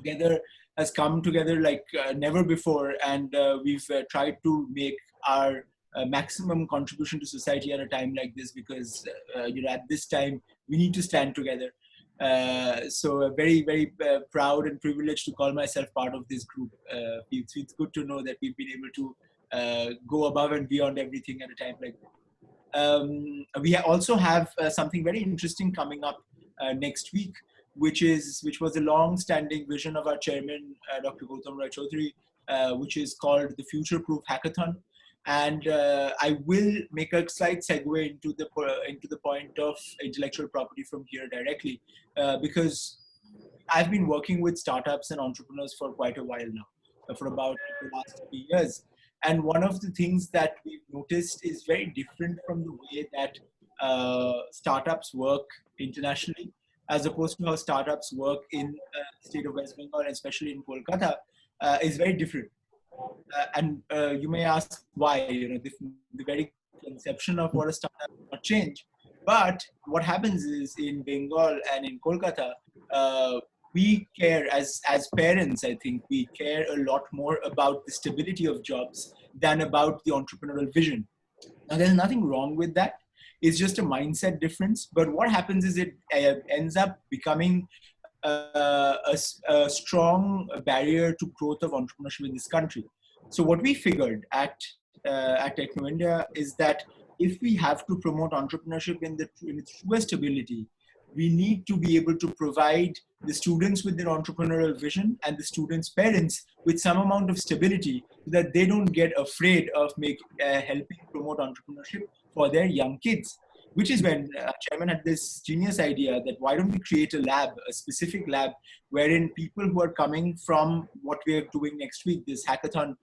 together has come together like never before, and we've tried to make our maximum contribution to society at a time like this, because at this time we need to stand together. So very, very proud and privileged to call myself part of this group. It's good to know that we've been able to go above and beyond everything at a time like that. We also have something very interesting coming up next week, which was a long-standing vision of our chairman, Dr. Gautam Roy Chaudhary, which is called the Future Proof Hackathon. And I will make a slight segue into the point of intellectual property from here directly, because I've been working with startups and entrepreneurs for quite a while now, for about the last 3 years. And one of the things that we've noticed is very different from the way that startups work internationally, as opposed to how startups work in the state of West Bengal, especially in Kolkata, is very different. And you may ask why, the very conception of what a startup will not change. But what happens is in Bengal and in Kolkata, we care as parents, I think we care a lot more about the stability of jobs than about the entrepreneurial vision. Now, there's nothing wrong with that. It's just a mindset difference. But what happens is it ends up becoming a strong barrier to growth of entrepreneurship in this country. So what we figured at Techno India is that if we have to promote entrepreneurship in its truest ability, we need to be able to provide the students with their entrepreneurial vision and the students' parents with some amount of stability, so that they don't get afraid of helping promote entrepreneurship for their young kids. Which is when chairman had this genius idea that why don't we create a lab, a specific lab, wherein people who are coming from what we are doing next week, this hackathon,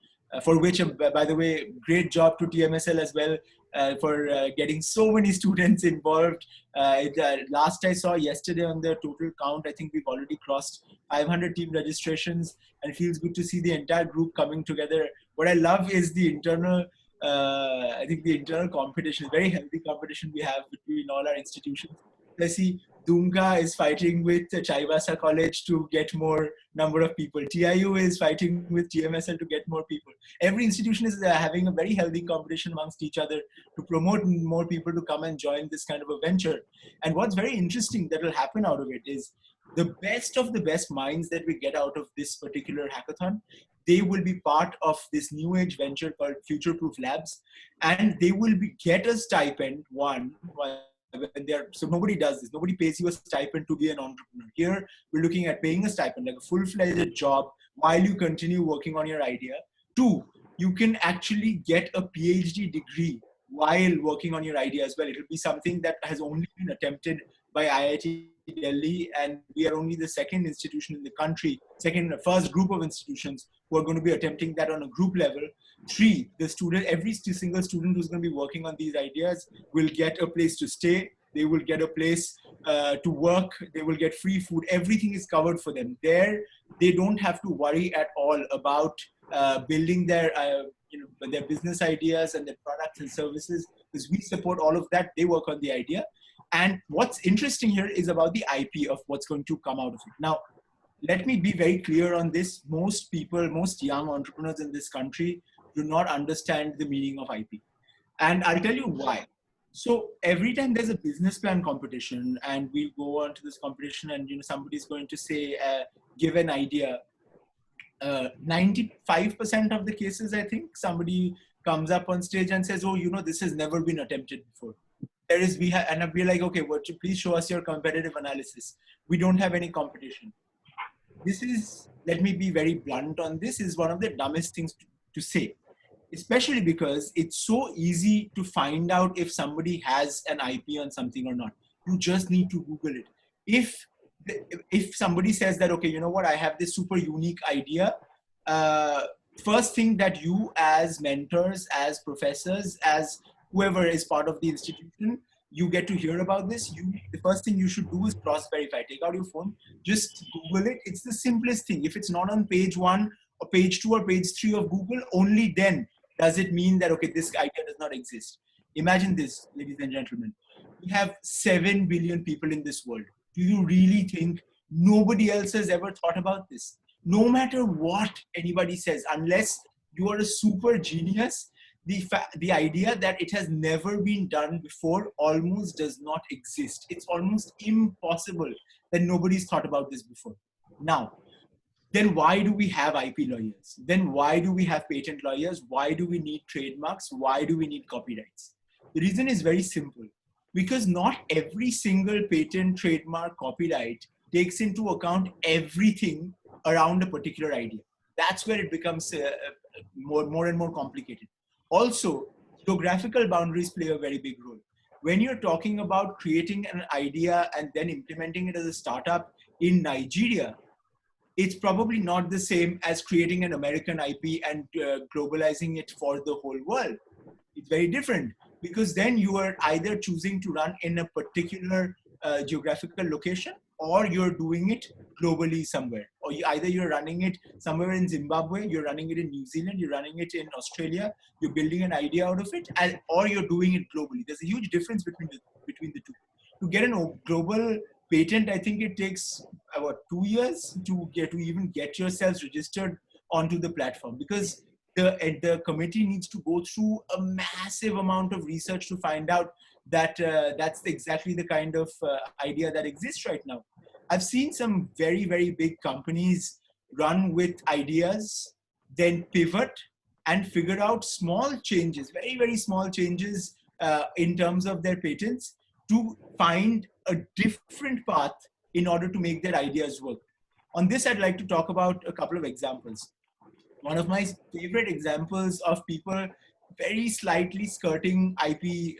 for which, by the way, great job to TMSL as well for getting so many students involved. Last I saw yesterday on the total count, I think we've already crossed 500 team registrations, and it feels good to see the entire group coming together. What I love is the internal I think the internal competition, very healthy competition we have between all our institutions. I see Dunga is fighting with Chaivasa College to get more number of people. TIU is fighting with TMSL to get more people. Every institution is having a very healthy competition amongst each other to promote more people to come and join this kind of a venture. And what's very interesting that will happen out of it is the best of the best minds that we get out of this particular hackathon, they will be part of this new age venture called Future Proof Labs, and they will get a stipend, so nobody does this. Nobody pays you a stipend to be an entrepreneur. Here, we're looking at paying a stipend, like a full-fledged job, while you continue working on your idea. 2, you can actually get a PhD degree while working on your idea as well. It will be something that has only been attempted by IIT Delhi, and we are only the second institution in the country, first group of institutions who are going to be attempting that on a group level. 3, every single student who's going to be working on these ideas will get a place to stay. They will get a place to work. They will get free food. Everything is covered for them. There, they don't have to worry at all about building their business ideas and their products and services, because we support all of that. They work on the idea. And what's interesting here is about the IP of what's going to come out of it. Now, let me be very clear on this. Most young entrepreneurs in this country do not understand the meaning of IP. And I'll tell you why. So every time there's a business plan competition and we go on to this competition and somebody's going to say, give an idea, 95% of the cases, I think, somebody comes up on stage and says, oh, this has never been attempted before. And we're like, okay, please show us your competitive analysis. We don't have any competition. This is, let me be very blunt on this, is one of the dumbest things to say, especially because it's so easy to find out if somebody has an IP on something or not. You just need to Google it. If somebody says that, okay, you know what, I have this super unique idea, first thing that you as mentors, as professors, as whoever is part of the institution, you get to hear about this. The first thing you should do is cross-verify. Take out your phone, just Google it. It's the simplest thing. If it's not on page 1 or page 2 or page 3 of Google, only then does it mean that, okay, this idea does not exist. Imagine this, ladies and gentlemen. We have 7 billion people in this world. Do you really think nobody else has ever thought about this? no matter what anybody says, unless you are a super genius, the idea that it has never been done before almost does not exist. It's almost impossible that nobody's thought about this before. Now, then why do we have IP lawyers? Then why do we have patent lawyers? Why do we need trademarks? Why do we need copyrights? The reason is very simple. Because not every single patent, trademark, copyright takes into account everything around a particular idea. That's where it becomes more and more complicated. Also, geographical boundaries play a very big role. When you're talking about creating an idea and then implementing it as a startup in Nigeria, it's probably not the same as creating an American IP and globalizing it for the whole world. It's very different, because then you are either choosing to run in a particular geographical location, or you're doing it globally somewhere. Or either you're running it somewhere in Zimbabwe, you're running it in New Zealand, you're running it in Australia, you're building an idea out of it, or you're doing it globally. There's a huge difference between the two. To get a global patent, I think it takes about 2 years to even get yourselves registered onto the platform, because the committee needs to go through a massive amount of research to find out that that's exactly the kind of idea that exists right now. I've seen some very, very big companies run with ideas, then pivot and figure out small changes, very, very small changes in terms of their patents, to find a different path in order to make their ideas work. On this, I'd like to talk about a couple of examples. One of my favorite examples of people very slightly skirting IP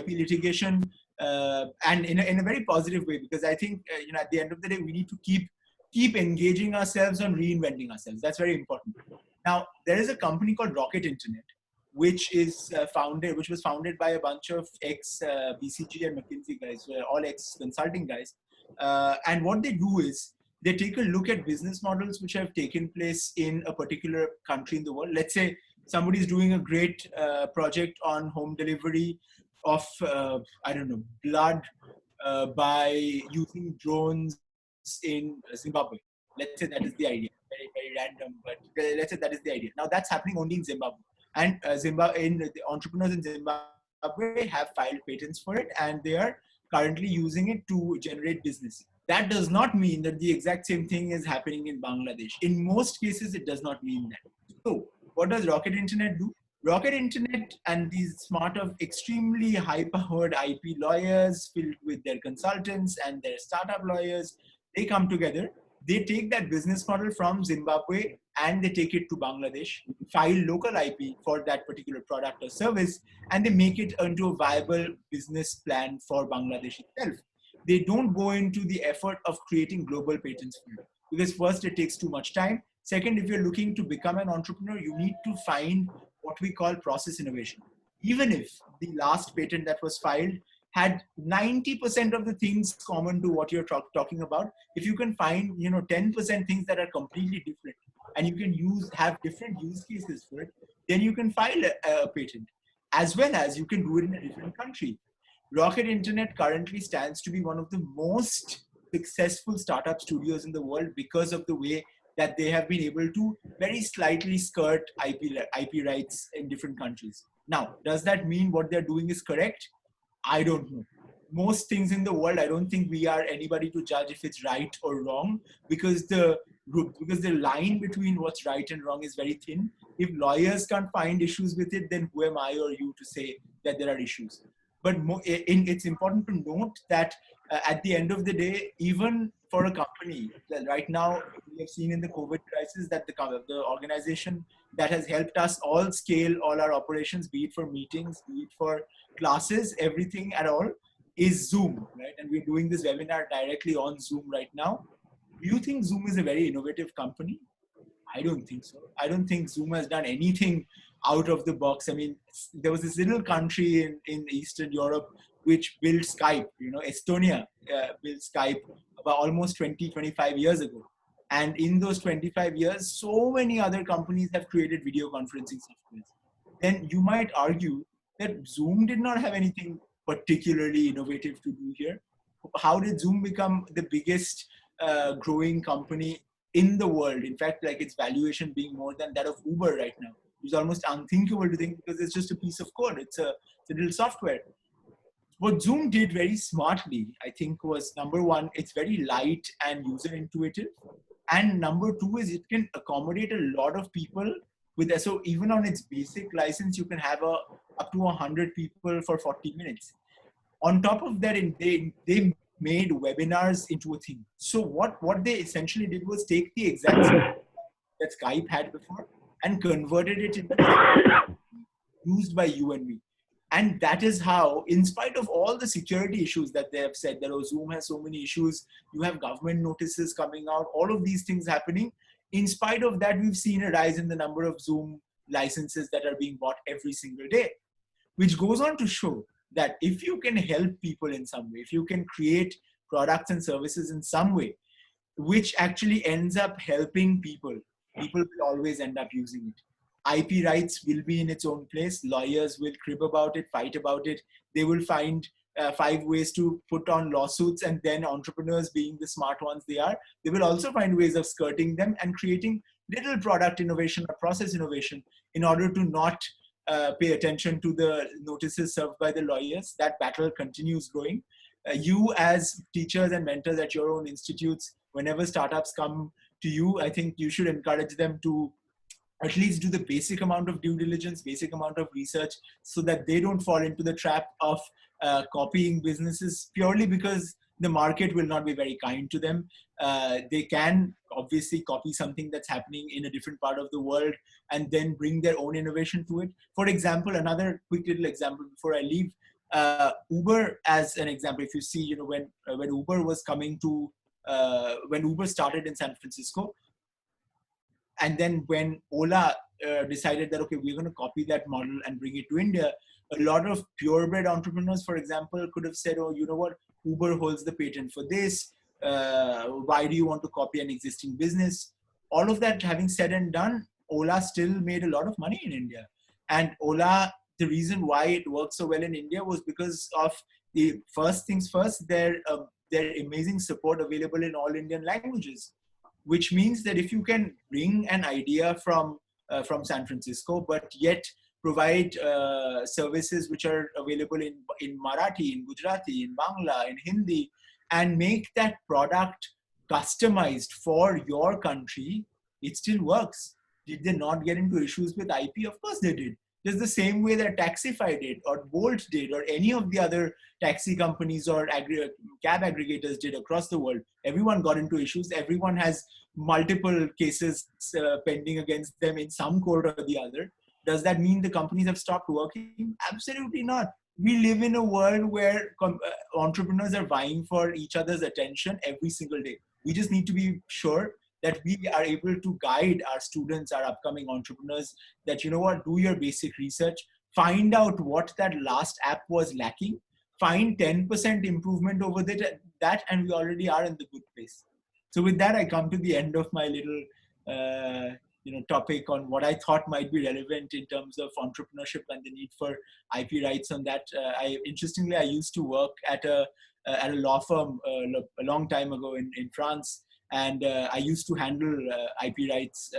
litigation, and in a very positive way, because I think at the end of the day, we need to keep engaging ourselves on reinventing ourselves. That's very important. Now, there is a company called Rocket Internet, which was founded by a bunch of ex BCG and McKinsey guys, all ex consulting guys. And what they do is they take a look at business models which have taken place in a particular country in the world. Let's say somebody is doing a great project on home delivery of, I don't know, blood by using drones in Zimbabwe. Let's say that is the idea. Very, very random, but let's say that is the idea. Now, that's happening only in Zimbabwe. And the entrepreneurs in Zimbabwe have filed patents for it, and they are currently using it to generate business. That does not mean that the exact same thing is happening in Bangladesh. In most cases, it does not mean that. So, what does Rocket Internet do? Rocket Internet and these smart of extremely high-powered IP lawyers filled with their consultants and their startup lawyers, they come together. They take that business model from Zimbabwe and they take it to Bangladesh, file local IP for that particular product or service, and they make it into a viable business plan for Bangladesh itself. They don't go into the effort of creating global patents for it, because first, it takes too much time. Second, if you're looking to become an entrepreneur, you need to find what we call process innovation. Even if the last patent that was filed had 90% of the things common to what you're talking about, if you can find 10% things that are completely different, and you can have different use cases for it, then you can file a patent, as well as you can do it in a different country. Rocket Internet currently stands to be one of the most successful startup studios in the world, because of the way that they have been able to very slightly skirt IP rights in different countries. Now, does that mean what they're doing is correct? I don't know. Most things in the world, I don't think we are anybody to judge if it's right or wrong, because the line between what's right and wrong is very thin. If lawyers can't find issues with it, then who am I or you to say that there are issues? But it's important to note that at the end of the day, even for a company, right now, we have seen in the COVID crisis that the organization that has helped us all scale all our operations, be it for meetings, be it for classes, everything at all, is Zoom, right? And we're doing this webinar directly on Zoom right now. Do you think Zoom is a very innovative company? I don't think so. I don't think Zoom has done anything out of the box. I mean, there was this little country in Eastern Europe which built Skype, Estonia built Skype about almost 20, 25 years ago. And in those 25 years, so many other companies have created video conferencing software. Then you might argue that Zoom did not have anything particularly innovative to do here. How did Zoom become the biggest growing company in the world. In fact, like its valuation being more than that of Uber right now. It's almost unthinkable to think because it's just a piece of code. It's a little software. What Zoom did very smartly, I think, was number one, it's very light and user intuitive. And number two is it can accommodate a lot of people with that. So even on its basic license, you can have up to 100 people for 40 minutes. On top of that, they made webinars into a thing. So what they essentially did was take the exact same that Skype had before and converted it into used by you and me. And that is how, in spite of all the security issues that they have said, that Zoom has so many issues, you have government notices coming out, all of these things happening. In spite of that, we've seen a rise in the number of Zoom licenses that are being bought every single day, which goes on to show that if you can help people in some way, if you can create products and services in some way, which actually ends up helping people, people will always end up using it. IP rights will be in its own place. Lawyers will crib about it, fight about it. They will find 5 ways to put on lawsuits, and then entrepreneurs, being the smart ones they are, they will also find ways of skirting them and creating little product innovation or process innovation in order to not pay attention to the notices served by the lawyers. That battle continues growing. You as teachers and mentors at your own institutes, whenever startups come to you, I think you should encourage them to at least do the basic amount of due diligence, basic amount of research, so that they don't fall into the trap of copying businesses purely because the market will not be very kind to them. They can obviously copy something that's happening in a different part of the world and then bring their own innovation to it. For example, another quick little example before I leave, Uber as an example. If you see, when Uber was coming to, when Uber started in San Francisco, and then when Ola decided that, okay, we're going to copy that model and bring it to India, a lot of purebred entrepreneurs, for example, could have said, oh, you know what, Uber holds the patent for this. Why do you want to copy an existing business? All of that having said and done, Ola still made a lot of money in India. And Ola, the reason why it worked so well in India was because of the first things first, their amazing support available in all Indian languages. Which means that if you can bring an idea from San Francisco, but yet provide services which are available in Marathi, in Gujarati, in Bangla, in Hindi, and make that product customized for your country, it still works. Did they not get into issues with IP? Of course they did. Just the same way that Taxify did, or Bolt did, or any of the other taxi companies or cab aggregators did across the world. Everyone got into issues. Everyone has multiple cases pending against them in some court or the other. Does that mean the companies have stopped working? Absolutely not. We live in a world where entrepreneurs are vying for each other's attention every single day. We just need to be sure that we are able to guide our students, our upcoming entrepreneurs, that, you know what, do your basic research, find out what that last app was lacking, find 10% improvement over that, and we already are in the good place. So with that, I come to the end of my little topic on what I thought might be relevant in terms of entrepreneurship and the need for IP rights on that. Interestingly, I used to work at a law firm a long time ago in France. And I used to handle IP rights,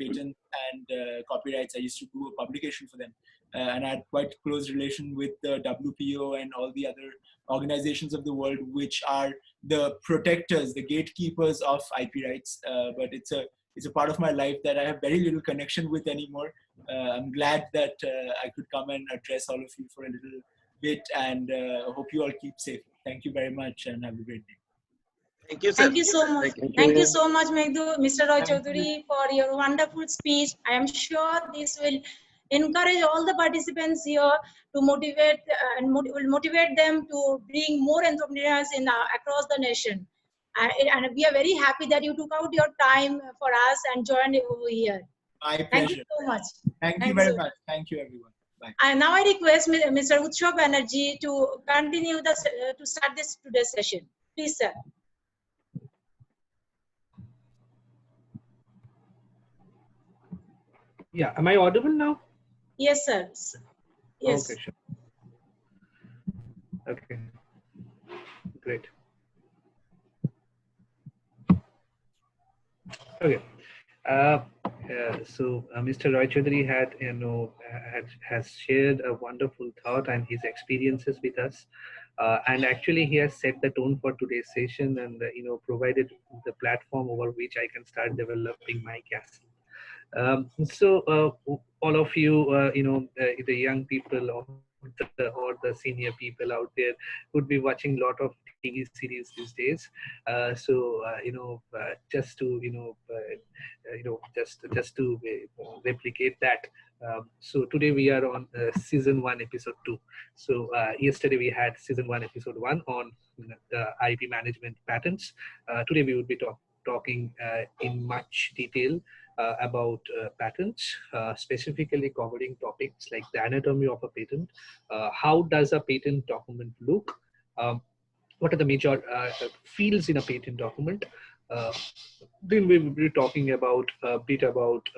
patents, and copyrights. I used to do a publication for them. And I had quite close relation with the WPO and all the other organizations of the world, which are the protectors, the gatekeepers of IP rights. But it's a part of my life that I have very little connection with anymore. I'm glad that I could come and address all of you for a little bit, and hope you all keep safe. Thank you very much, and have a great day. Thank you, sir. Thank you so much. Thank you so much, Mr. Roy Chaudhary, for your wonderful speech. I am sure this will encourage all the participants here to motivate will motivate them to bring more entrepreneurs in across the nation. And we are very happy that you took out your time for us and joined over here. My pleasure. Thank you so much. Thank you very much. Thank you, everyone. Bye. And now I request Mr. Utsav Banerjee to continue to start this today's session. Please, sir. Yeah, am I audible now? Yes, sir. Yes. Okay, sure. Okay, great. Okay. Mr. Roy Chaudhary had, has shared a wonderful thought and his experiences with us, and actually he has set the tone for today's session, and provided the platform over which I can start developing my castle. All of you, the young people or the senior people out there would be watching a lot of TV series these days. Just to just to replicate that. So today we are on season 1, episode 2. So yesterday we had season 1, episode 1 on the IP management patents. Today we would be talking in much detail about patents, specifically covering topics like the anatomy of a patent, how does a patent document look, what are the major fields in a patent document. Then we will be talking about a bit about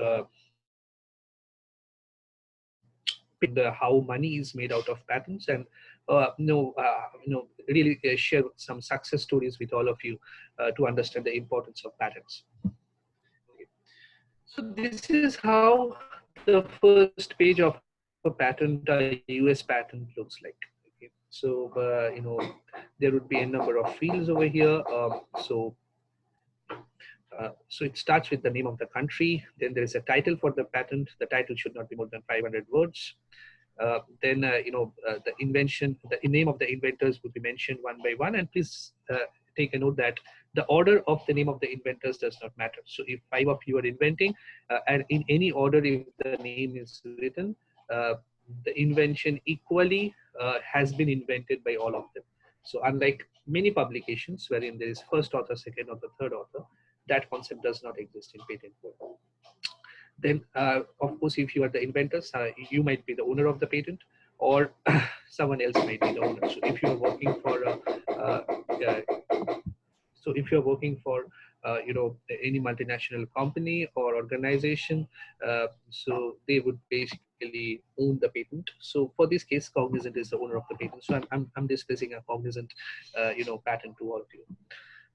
how money is made out of patents, and really share some success stories with all of you to understand the importance of patents. So this is how the first page of a patent, a US patent looks like. Okay. So, there would be a number of fields over here. So it starts with the name of the country. Then there is a title for the patent. The title should not be more than 500 words. The invention, the name of the inventors would be mentioned one by one. And please take a note that the order of the name of the inventors does not matter. So if 5 of you are inventing, and in any order, if the name is written, the invention equally has been invented by all of them. So unlike many publications wherein there is first author, second author, third author, that concept does not exist in patent world. Then, of course, if you are the inventors, you might be the owner of the patent, or someone else might be the owner. So if you are working for any multinational company or organization, so they would basically own the patent. So for this case, Cognizant is the owner of the patent. So I'm discussing a Cognizant patent to all of you.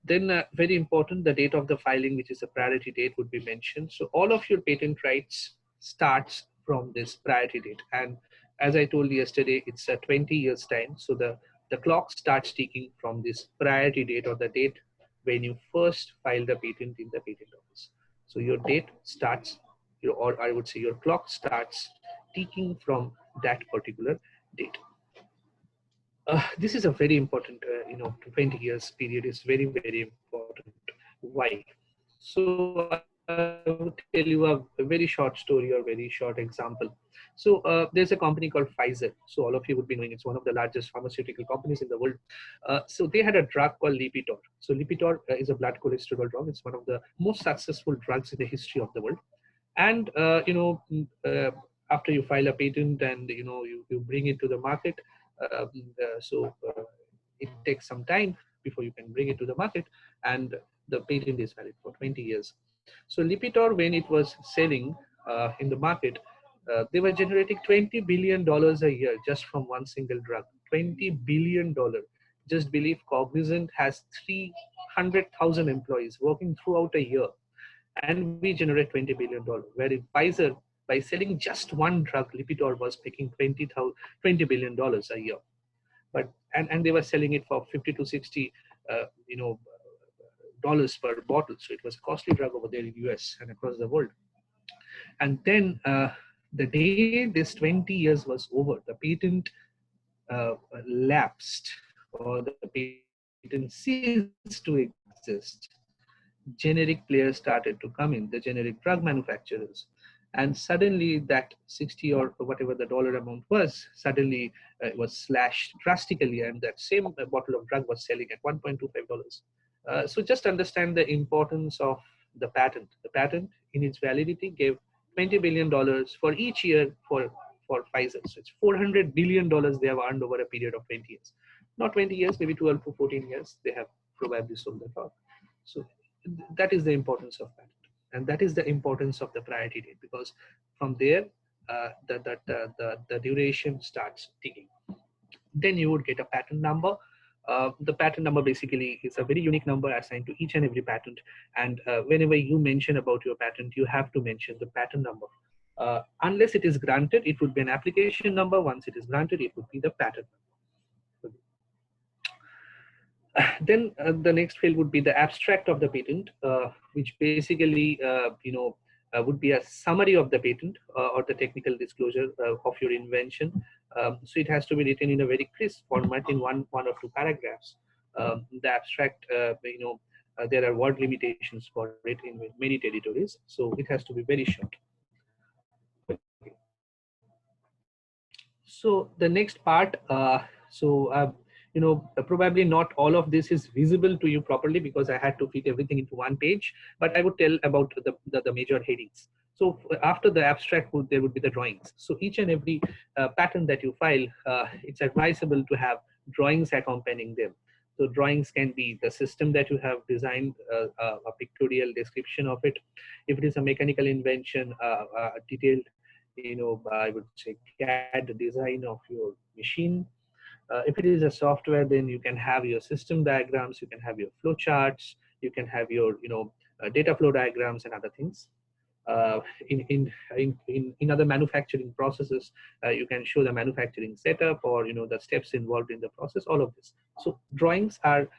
Then very important, the date of the filing, which is a priority date, would be mentioned. So all of your patent rights starts from this priority date. And as I told you yesterday, it's a 20 years time. So the clock starts ticking from this priority date, or the date when you first file the patent in the patent office. So your date starts, or I would say your clock starts ticking from that particular date. This is a very important, 20 years period is very, very important. Why? So I will tell you a very short story or very short example. So there's a company called Pfizer. So all of you would be knowing it's one of the largest pharmaceutical companies in the world. So they had a drug called Lipitor. So Lipitor is a blood cholesterol drug. It's one of the most successful drugs in the history of the world. And after you file a patent and you bring it to the market, it takes some time before you can bring it to the market, and the patent is valid for 20 years. So Lipitor, when it was selling in the market, they were generating $20 billion a year just from one single drug. $20 billion. Just believe Cognizant has 300,000 employees working throughout a year, and we generate $20 billion. Where in Pfizer, by selling just one drug, Lipitor was making $20 billion a year. But and they were selling it for 50 to 60 dollars per bottle. So it was a costly drug over there in US and across the world. And then the day this 20 years was over, the patent lapsed, or the patent ceased to exist. Generic players started to come in, the generic drug manufacturers. And suddenly that 60 or whatever the dollar amount was, suddenly it was slashed drastically, and that same bottle of drug was selling at $1.25. So just understand the importance of the patent. The patent in its validity gave $20 billion for each year for Pfizer. So it's $400 billion they have earned over a period of 20 years. Not 20 years, maybe 12 to 14 years, they have probably sold the drug. So that is the importance of patent. And that is the importance of the priority date, because from there, the duration starts ticking. Then you would get a patent number. The patent number basically is a very unique number assigned to each and every patent. And whenever you mention about your patent, you have to mention the patent number. Unless it is granted, it would be an application number. Once it is granted, it would be the patent number. Then the next field would be the abstract of the patent, which basically, would be a summary of the patent or the technical disclosure of your invention. So it has to be written in a very crisp format in one or two paragraphs. The abstract, there are word limitations for it in many territories, so it has to be very short. So the next part, probably not all of this is visible to you properly because I had to fit everything into one page, but I would tell about the major headings. So after the abstract, there would be the drawings. So each and every patent that you file, it's advisable to have drawings accompanying them. So drawings can be the system that you have designed, a pictorial description of it. If it is a mechanical invention, a detailed, I would say CAD design of your machine. If it is a software, then you can have your system diagrams, you can have your flow charts, you can have your data flow diagrams and other things. In other manufacturing processes, you can show the manufacturing setup or the steps involved in the process, all of this. So drawings are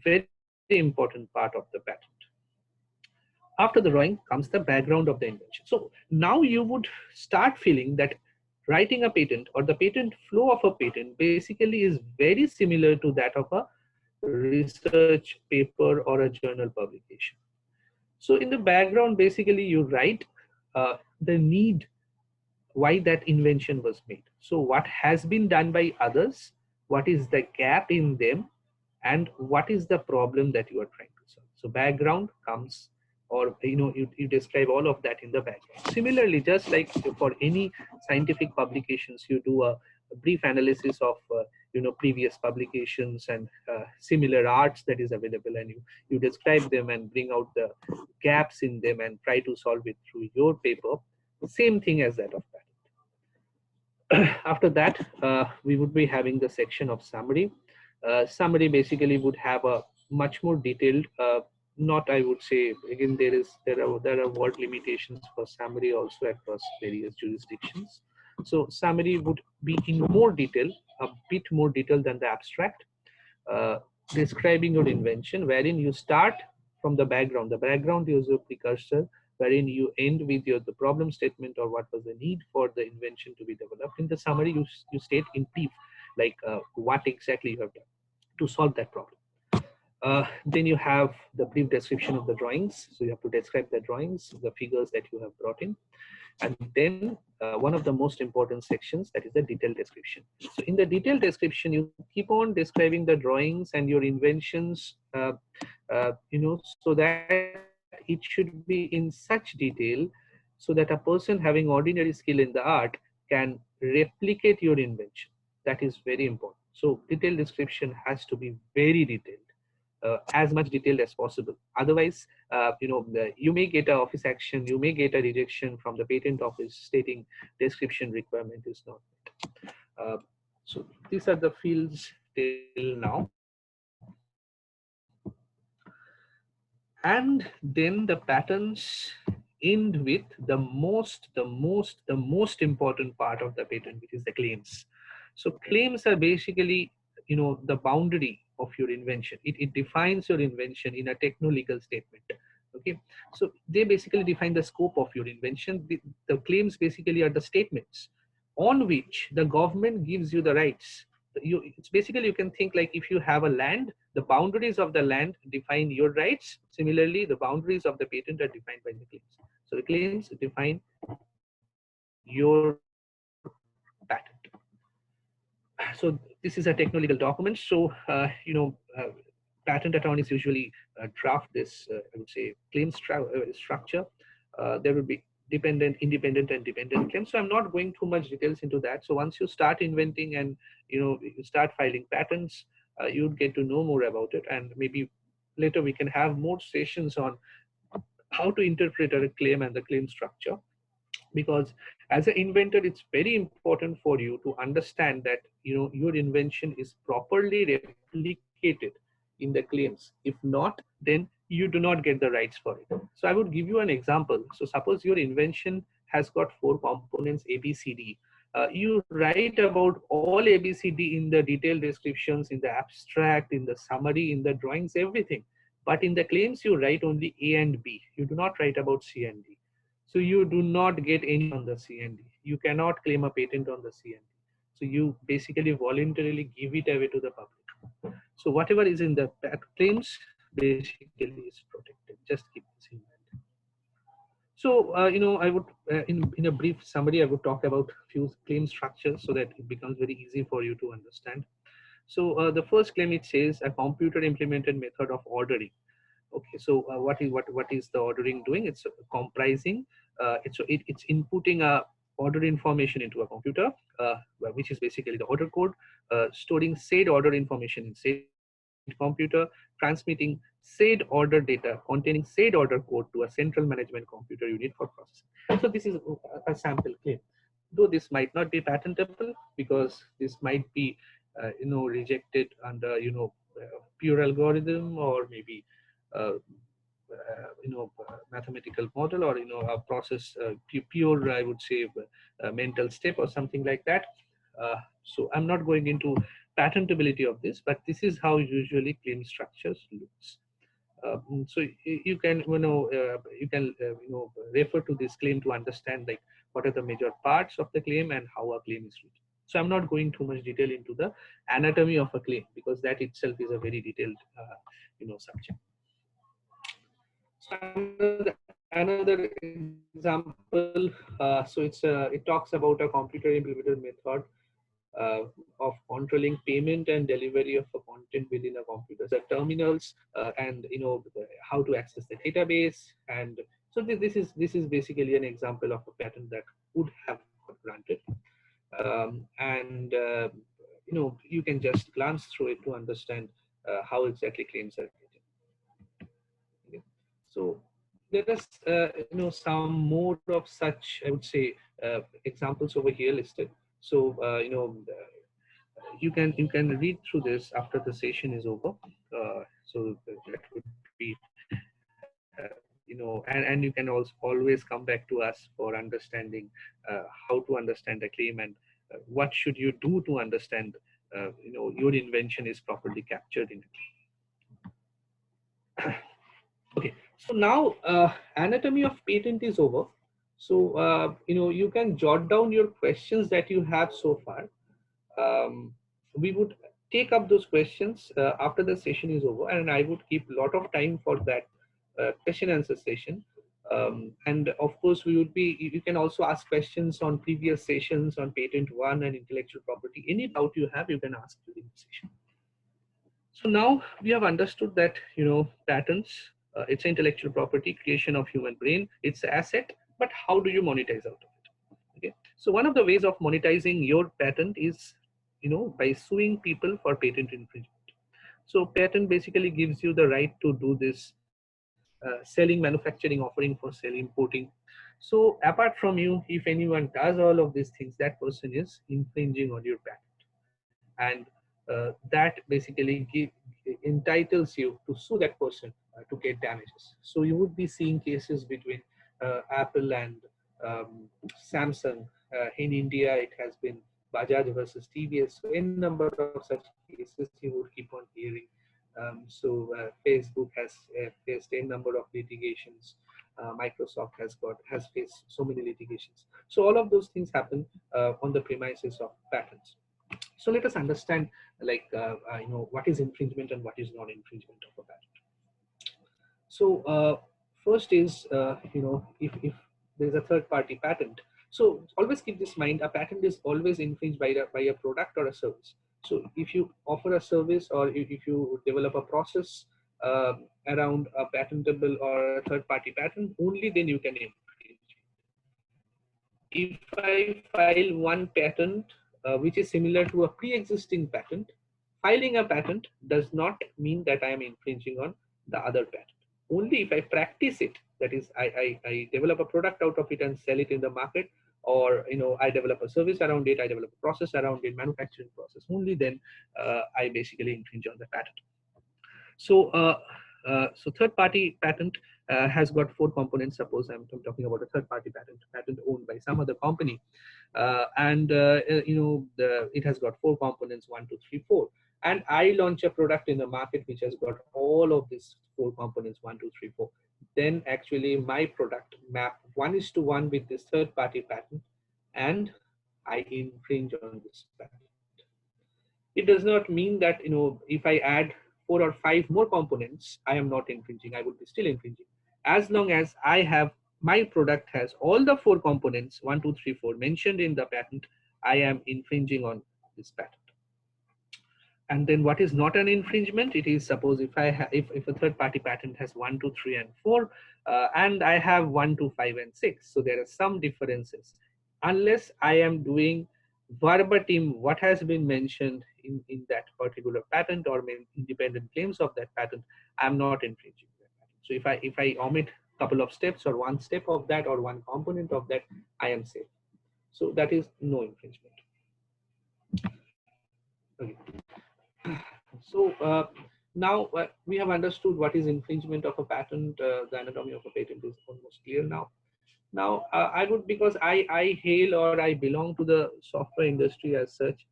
very important part of the patent. After the drawing comes the background of the invention. So now you would start feeling that writing a patent or the patent flow of a patent basically is very similar to that of a research paper or a journal publication. So in the background, basically you write the need, why that invention was made. So what has been done by others, what is the gap in them, and what is the problem that you are trying to solve. So background comes, or you describe all of that in the background. Similarly, just like for any scientific publications, you do a brief analysis of previous publications and similar arts that is available, and you describe them and bring out the gaps in them and try to solve it through your paper. Same thing as that of patent. After that, we would be having the section of summary. Summary basically would have a much more detailed, not, I would say, again, there are word limitations for summary also across various jurisdictions. So summary would be in more detail, a bit more detail than the abstract, describing your invention, wherein you start from the background. The background is your precursor, wherein you end with the problem statement or what was the need for the invention to be developed. In the summary, you state in brief, like what exactly you have done to solve that problem. Then you have the brief description of the drawings. So you have to describe the drawings, the figures that you have brought in. And then one of the most important sections, that is the detailed description. So in the detailed description, you keep on describing the drawings and your inventions, so that it should be in such detail so that a person having ordinary skill in the art can replicate your invention. That is very important. So detailed description has to be very detailed. As much detailed as possible. Otherwise, you may get an office action, you may get a rejection from the patent office stating description requirement is not met. So these are the fields till now. And then the patents end with the most important part of the patent, which is the claims. So claims are basically, the boundary of your invention. It defines your invention in a techno-legal statement. Okay, so they basically define the scope of your invention. The claims basically are the statements on which the government gives you the rights. It's basically, you can think like if you have a land, the boundaries of the land define your rights. Similarly, the boundaries of the patent are defined by the claims. So the claims define your patent. So this is a techno-legal document. So, patent attorneys usually draft this, I would say, claim structure. There will be dependent, independent, and dependent claims. So I'm not going too much details into that. So once you start inventing and, you start filing patents, you'd get to know more about it. And maybe later we can have more sessions on how to interpret a claim and the claim structure. Because as an inventor, it's very important for you to understand that your invention is properly replicated indicated in the claims. If not, then you do not get the rights for it. So I would give you an example. So suppose your invention has got 4 components A, B, C, D. You write about all A, B, C, D in the detailed descriptions, in the abstract, in the summary, in the drawings, everything. But in the claims, you write only A and B. You do not write about C and D. So you do not get any on the C and D. You cannot claim a patent on the C and D. So you basically voluntarily give it away to the public. So whatever is in the claims basically is protected. Just keep this in mind. So, I would, in a brief summary, I would talk about few claim structures so that it becomes very easy for you to understand. So the first claim, it says a computer implemented method of ordering. Okay, so what is the ordering doing? It's comprising, it's inputting a order information into a computer, which is basically the order code, storing said order information in said computer, transmitting said order data containing said order code to a central management computer unit for processing. So this is a sample claim. Though this might not be patentable because this might be, rejected under, pure algorithm or maybe, mathematical model or, a process, pure, I would say, mental step or something like that. So I'm not going into patentability of this, but this is how usually claim structures looks. So you can, refer to this claim to understand like what are the major parts of the claim and how a claim is written. So I'm not going too much detail into the anatomy of a claim because that itself is a very detailed, subject. So another example, so it talks about a computer implemented method of controlling payment and delivery of a content within a computer, the terminals, and how to access the database. And so this is basically an example of a patent that would have got granted. You can just glance through it to understand how exactly claims are written. Okay. So let us some more of such, I would say, examples over here listed. So you can read through this after the session is over. So that would be, and you can also always come back to us for understanding how to understand a claim and what should you do to understand, your invention is properly captured in it. Okay, so now anatomy of patent is over. So you can jot down your questions that you have so far. We would take up those questions after the session is over, and I would keep a lot of time for that question answer session. And of course, you can also ask questions on previous sessions on patent 1 and intellectual property. Any doubt you have, you can ask during the session. So now we have understood that, patents, it's intellectual property, creation of human brain, it's an asset, but how do you monetize out of it? Okay. So one of the ways of monetizing your patent is, by suing people for patent infringement. So patent basically gives you the right to do this selling, manufacturing, offering for sale, importing. So apart from you, if anyone does all of these things, that person is infringing on your patent. And that basically entitles you to sue that person to get damages. So you would be seeing cases between Apple and Samsung. In India, it has been Bajaj versus TVS. So in number of such cases you would keep on hearing. Facebook has faced a number of litigations. Microsoft has faced so many litigations. So all of those things happen on the premises of patents. So let us understand, what is infringement and what is non-infringement of a patent. So first is, if there's a third-party patent. So always keep this in mind: a patent is always infringed by a product or a service. So if you offer a service or if you develop a process around a patentable or a third-party patent, only then you can infringe. If I file one patent which is similar to a pre-existing patent, filing a patent does not mean that I am infringing on the other patent. Only if I practice it, that is, I develop a product out of it and sell it in the market, or I develop a service around it, I develop a process around it, manufacturing process, only then I basically infringe on the patent. So so third party patent has got 4 components. Suppose I'm talking about a third party patent owned by some other company, and it has got 4 components, 1, 2, 3, 4, and I launch a product in the market which has got all of these 4 components, 1, 2, 3, 4. Then actually my product map 1:1 with this third party patent, and I infringe on this patent. It does not mean that if I add 4 or 5 more components, I am not infringing. I would be still infringing as long as I have my product has all the 4 components, 1, 2, 3, 4 mentioned in the patent. I am infringing on this patent. And then what is not an infringement? It is, suppose if if a third party patent has 1, 2, 3, and 4, and I have 1, 2, 5, and 6. So there are some differences. Unless I am doing verbatim what has been mentioned in that particular patent or independent claims of that patent, I'm not infringing that patent. So if I omit a couple of steps or one step of that or one component of that, I am safe. So that is no infringement. Okay. So now we have understood what is infringement of a patent. The anatomy of a patent is almost clear now. Now I would, because I hail or I belong to the software industry as such,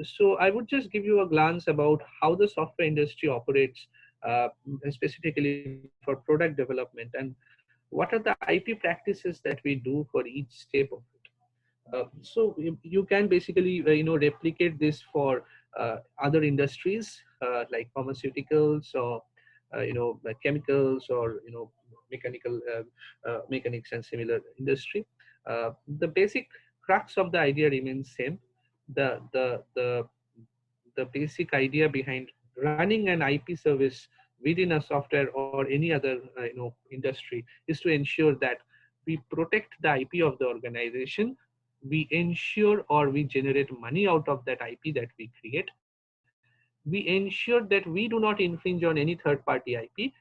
so I would just give you a glance about how the software industry operates, specifically for product development, and what are the IP practices that we do for each step of it. So you can basically replicate this for other industries like pharmaceuticals or like chemicals or mechanical mechanics and similar industry. The basic crux of the idea remains same. The basic idea behind running an IP service within a software or any other industry is to ensure that we protect the IP of the organization, we ensure or we generate money out of that IP that we create, we ensure that we do not infringe on any third party IP.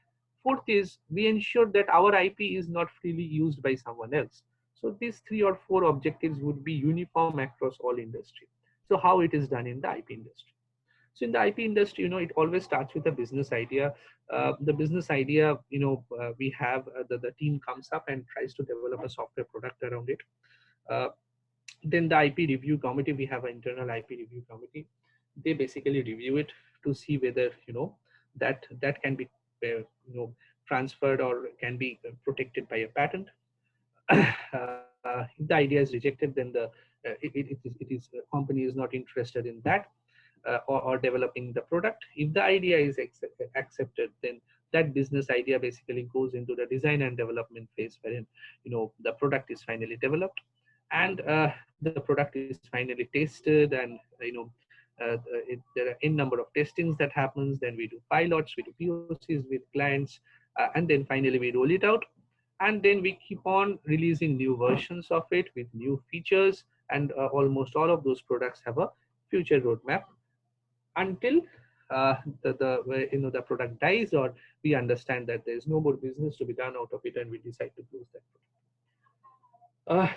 Fourth is we ensure that our IP is not freely used by someone else. So these 3 or 4 objectives would be uniform across all industry. So how it is done in the IP industry? So in the IP industry, it always starts with a business idea. The business idea, we have the team comes up and tries to develop a software product around it. Then the IP review committee, we have an internal IP review committee. They basically review it to see whether that can be transferred or can be protected by a patent. If the idea is rejected, then company is not interested in that or developing the product. If the idea is accepted, then that business idea basically goes into the design and development phase, wherein the product is finally developed and the product is finally tested, and there are n number of testings that happens. Then we do pilots, we do POCs with clients, and then finally we roll it out. And then we keep on releasing new versions of it with new features, and almost all of those products have a future roadmap until the product dies, or we understand that there is no more business to be done out of it and we decide to close that product.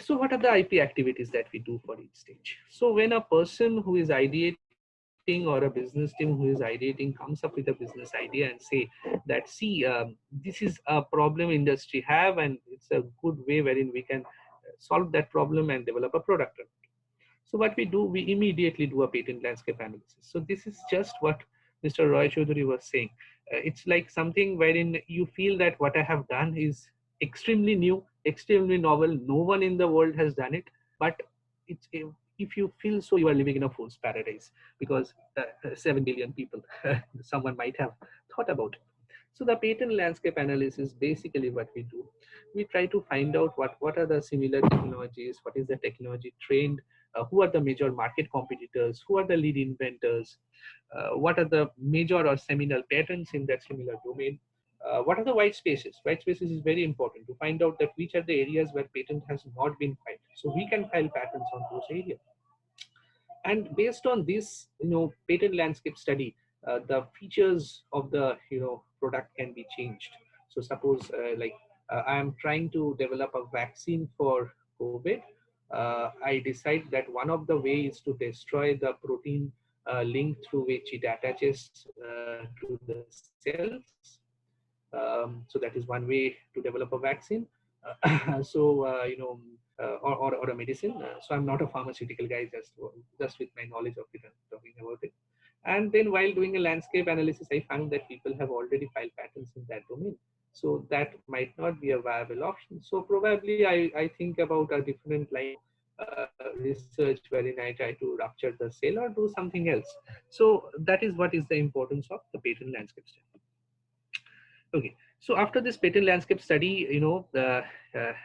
So what are the IP activities that we do for each stage? So when a person who is ideating or a business team who is ideating comes up with a business idea and say that, see, this is a problem industry have, and it's a good way wherein we can solve that problem and develop a product. So what we do, we immediately do a patent landscape analysis. So this is just what Mr. Roy Choudhury was saying. It's like something wherein you feel that what I have done is extremely new, extremely novel. No one in the world has done it, but it's, if you feel so, you are living in a fool's paradise, because 7 billion people, someone might have thought about it. So the patent landscape analysis, basically what we do, we try to find out what are the similar technologies, what is the technology trend, who are the major market competitors, who are the lead inventors, what are the major or seminal patents in that similar domain, what are the white spaces. White spaces is very important to find out that which are the areas where patent has not been filed. So we can file patents on those areas. And based on this, patent landscape study, the features of the product can be changed. So suppose I am trying to develop a vaccine for COVID. I decide that one of the ways is to destroy the protein link through which it attaches to the cells. So that is one way to develop a vaccine. Or a medicine. So I'm not a pharmaceutical guy, just with my knowledge of it, I'm talking about it. And then while doing a landscape analysis, I found that people have already filed patents in that domain. So that might not be a viable option. So probably I think about a different line research wherein I try to rupture the cell or do something else. So that is what is the importance of the patent landscape study. Okay, so after this patent landscape study,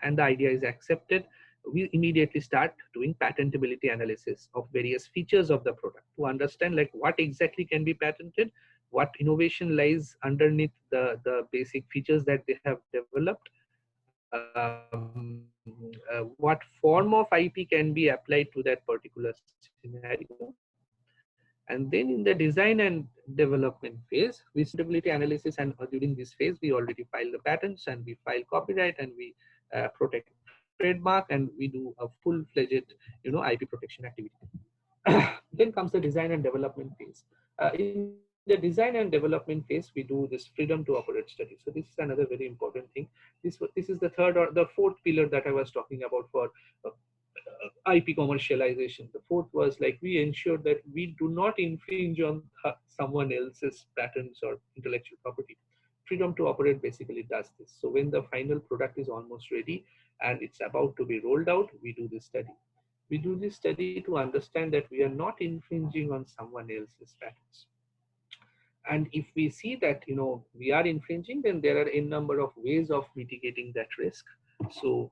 and the idea is accepted, we immediately start doing patentability analysis of various features of the product to understand like what exactly can be patented, what innovation lies underneath the basic features that they have developed, what form of IP can be applied to that particular scenario. And then in the design and development phase, we suitability analysis, and during this phase, we already file the patents and we file copyright and we protect trademark and we do a full-fledged, IP protection activity. Then comes the design and development phase. In the design and development phase, we do this freedom to operate study. So this is another very important thing. This is the third or the fourth pillar that I was talking about for IP commercialization. The fourth was like we ensure that we do not infringe on someone else's patents or intellectual property. Freedom to operate basically does this. So when the final product is almost ready and it's about to be rolled out, we do this study. We do this study to understand that we are not infringing on someone else's patents. And if we see that we are infringing, then there are a number of ways of mitigating that risk. So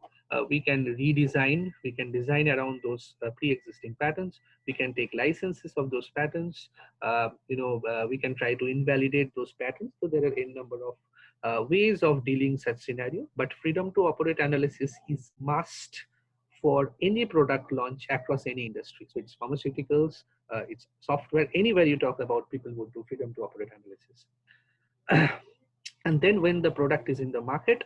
we can redesign, we can design around those pre-existing patents. We can take licenses of those patents. We can try to invalidate those patents. So there are a number of ways of dealing such scenario. But freedom to operate analysis is must for any product launch across any industry. So it's pharmaceuticals, it's software, anywhere you talk about, people would do freedom to operate analysis. And then when the product is in the market,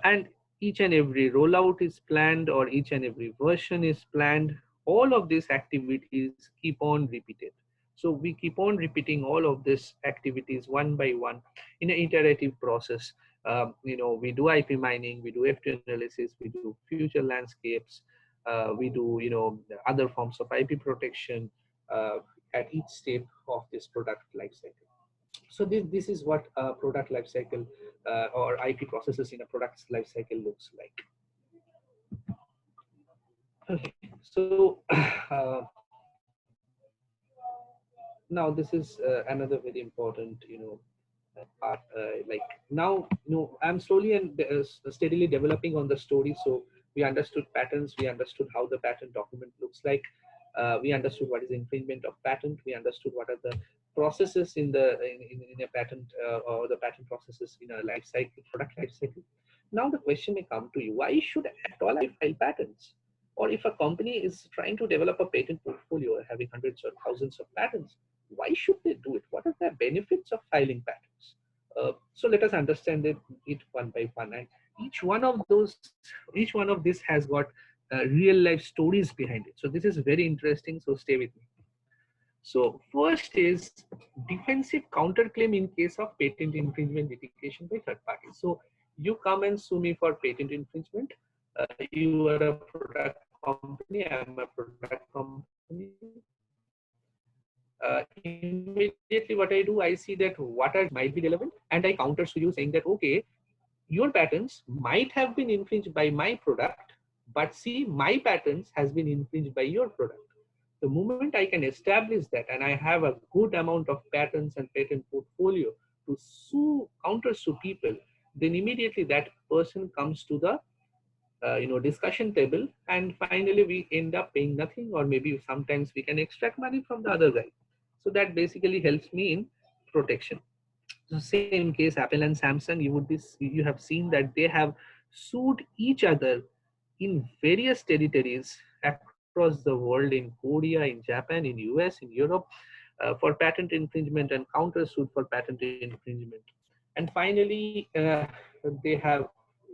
and each and every rollout is planned or each and every version is planned, all of these activities keep on repeated. So we keep on repeating all of these activities one by one in an iterative process. We do IP mining, we do FT analysis, we do future landscapes, we do other forms of IP protection at each step of this product lifecycle. So this is what a product lifecycle or IP processes in a product's lifecycle looks like. Okay, so now this is another very important part. Like now I'm slowly and steadily developing on the story. So we understood patents, we understood how the patent document looks like, we understood what is infringement of patent, we understood what are the processes in a patent or the patent processes in a life cycle, product life cycle. Now the question may come to you: why should at all I file patents? Or if a company is trying to develop a patent portfolio having hundreds or thousands of patents, why should they do it? What are the benefits of filing patents? So let us understand it one by one. And each one of this has got real life stories behind it. So this is very interesting. So stay with me. So first is defensive counterclaim in case of patent infringement litigation by third parties. So you come and sue me for patent infringement. You are a product company, I am a product company. Immediately what I do, I see that what might be relevant, and I counter sue you saying that, okay, your patents might have been infringed by my product, but see, my patents has been infringed by your product. The moment I can establish that, and I have a good amount of patents and patent portfolio to counter sue people, then immediately that person comes to the discussion table, and finally we end up paying nothing, or maybe sometimes we can extract money from the other guy. So that basically helps me in protection. So same case, Apple and Samsung, you have seen that they have sued each other in various territories across the world, in Korea, in Japan, in US, in Europe, for patent infringement and counter-suit for patent infringement. And finally, they have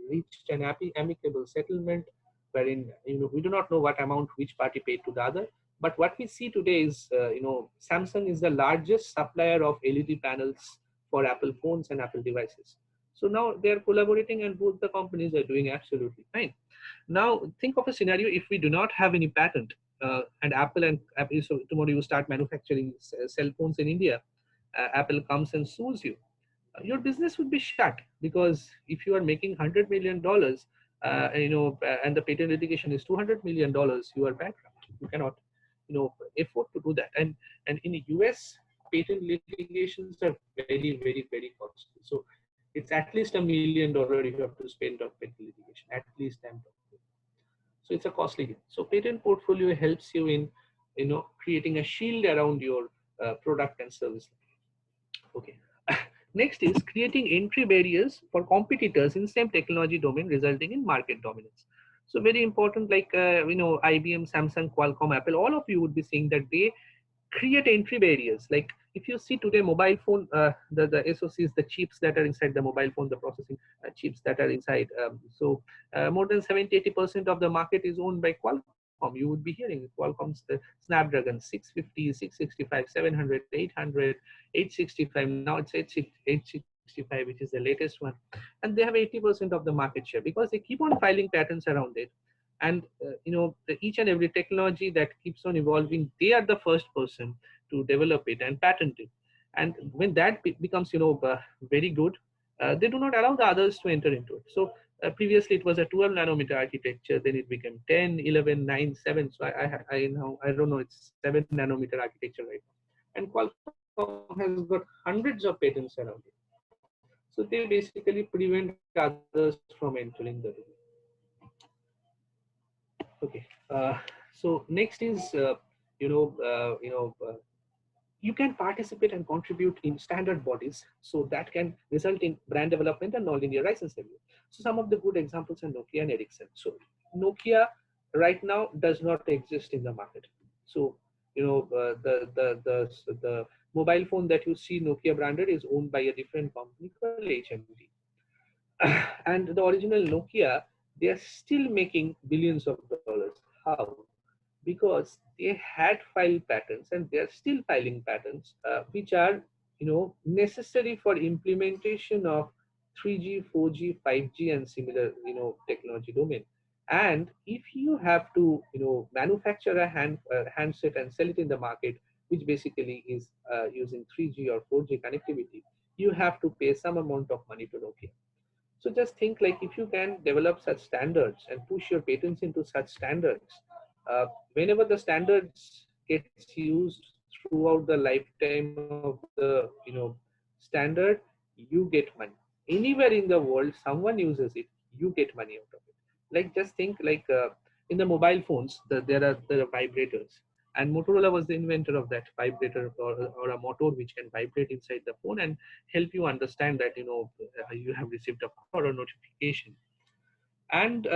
reached an amicable settlement wherein we do not know what amount which party paid to the other. But what we see today is Samsung is the largest supplier of LED panels for Apple phones and Apple devices. So now they are collaborating, and both the companies are doing absolutely fine. Now think of a scenario if we do not have any patent, and Apple, so tomorrow you start manufacturing cell phones in India. Apple comes and sues you. Your business would be shut, because if you are making $100 million, and the patent litigation is $200 million, you are bankrupt. You cannot, afford to do that. And in the US, patent litigations are very, very, very costly. So it's at least $1 million you have to spend on patent litigation. At least I'm talking. So it's a costly game. So patent portfolio helps you in, creating a shield around your product and service. Okay. Next is creating entry barriers for competitors in same technology domain, resulting in market dominance. So very important, like IBM, Samsung, Qualcomm, Apple, all of you would be seeing that they create entry barriers. Like if you see today mobile phone, the SoCs, the chips that are inside the mobile phone, the processing chips that are inside. More than 70-80% of the market is owned by Qualcomm. You would be hearing Qualcomm's the Snapdragon 650, 665, 700, 800, 865. Now it's 865, which is the latest one. And they have 80% of the market share because they keep on filing patents around it. And each and every technology that keeps on evolving, they are the first person to develop it and patent it. And when that becomes very good, they do not allow the others to enter into it. So previously it was a 12 nanometer architecture, then it became 10, 11, 9, 7. So I don't know, it's 7 nanometer architecture right now. And Qualcomm has got hundreds of patents around it. So they basically prevent others from entering the domain. Okay. So next is you can participate and contribute in standard bodies, so that can result in brand development and non-linear license review. So some of the good examples are Nokia and Ericsson. So Nokia right now does not exist in the market. So the mobile phone that you see Nokia branded is owned by a different company called HMD. And the original Nokia, they are still making billions of dollars. How? Because they had filed patents, and they are still filing patents, which are necessary for implementation of 3G, 4G, 5G, and similar technology domain. And if you have to manufacture a handset and sell it in the market, which basically is using 3G or 4G connectivity, you have to pay some amount of money to Nokia. So just think, like, if you can develop such standards and push your patents into such standards, whenever the standards gets used throughout the lifetime of the standard, you get money. Anywhere in the world, someone uses it, you get money out of it. Like just think, like in the mobile phones, there are vibrators. And Motorola was the inventor of that vibrator, or a motor which can vibrate inside the phone and help you understand that you have received a call or a notification. And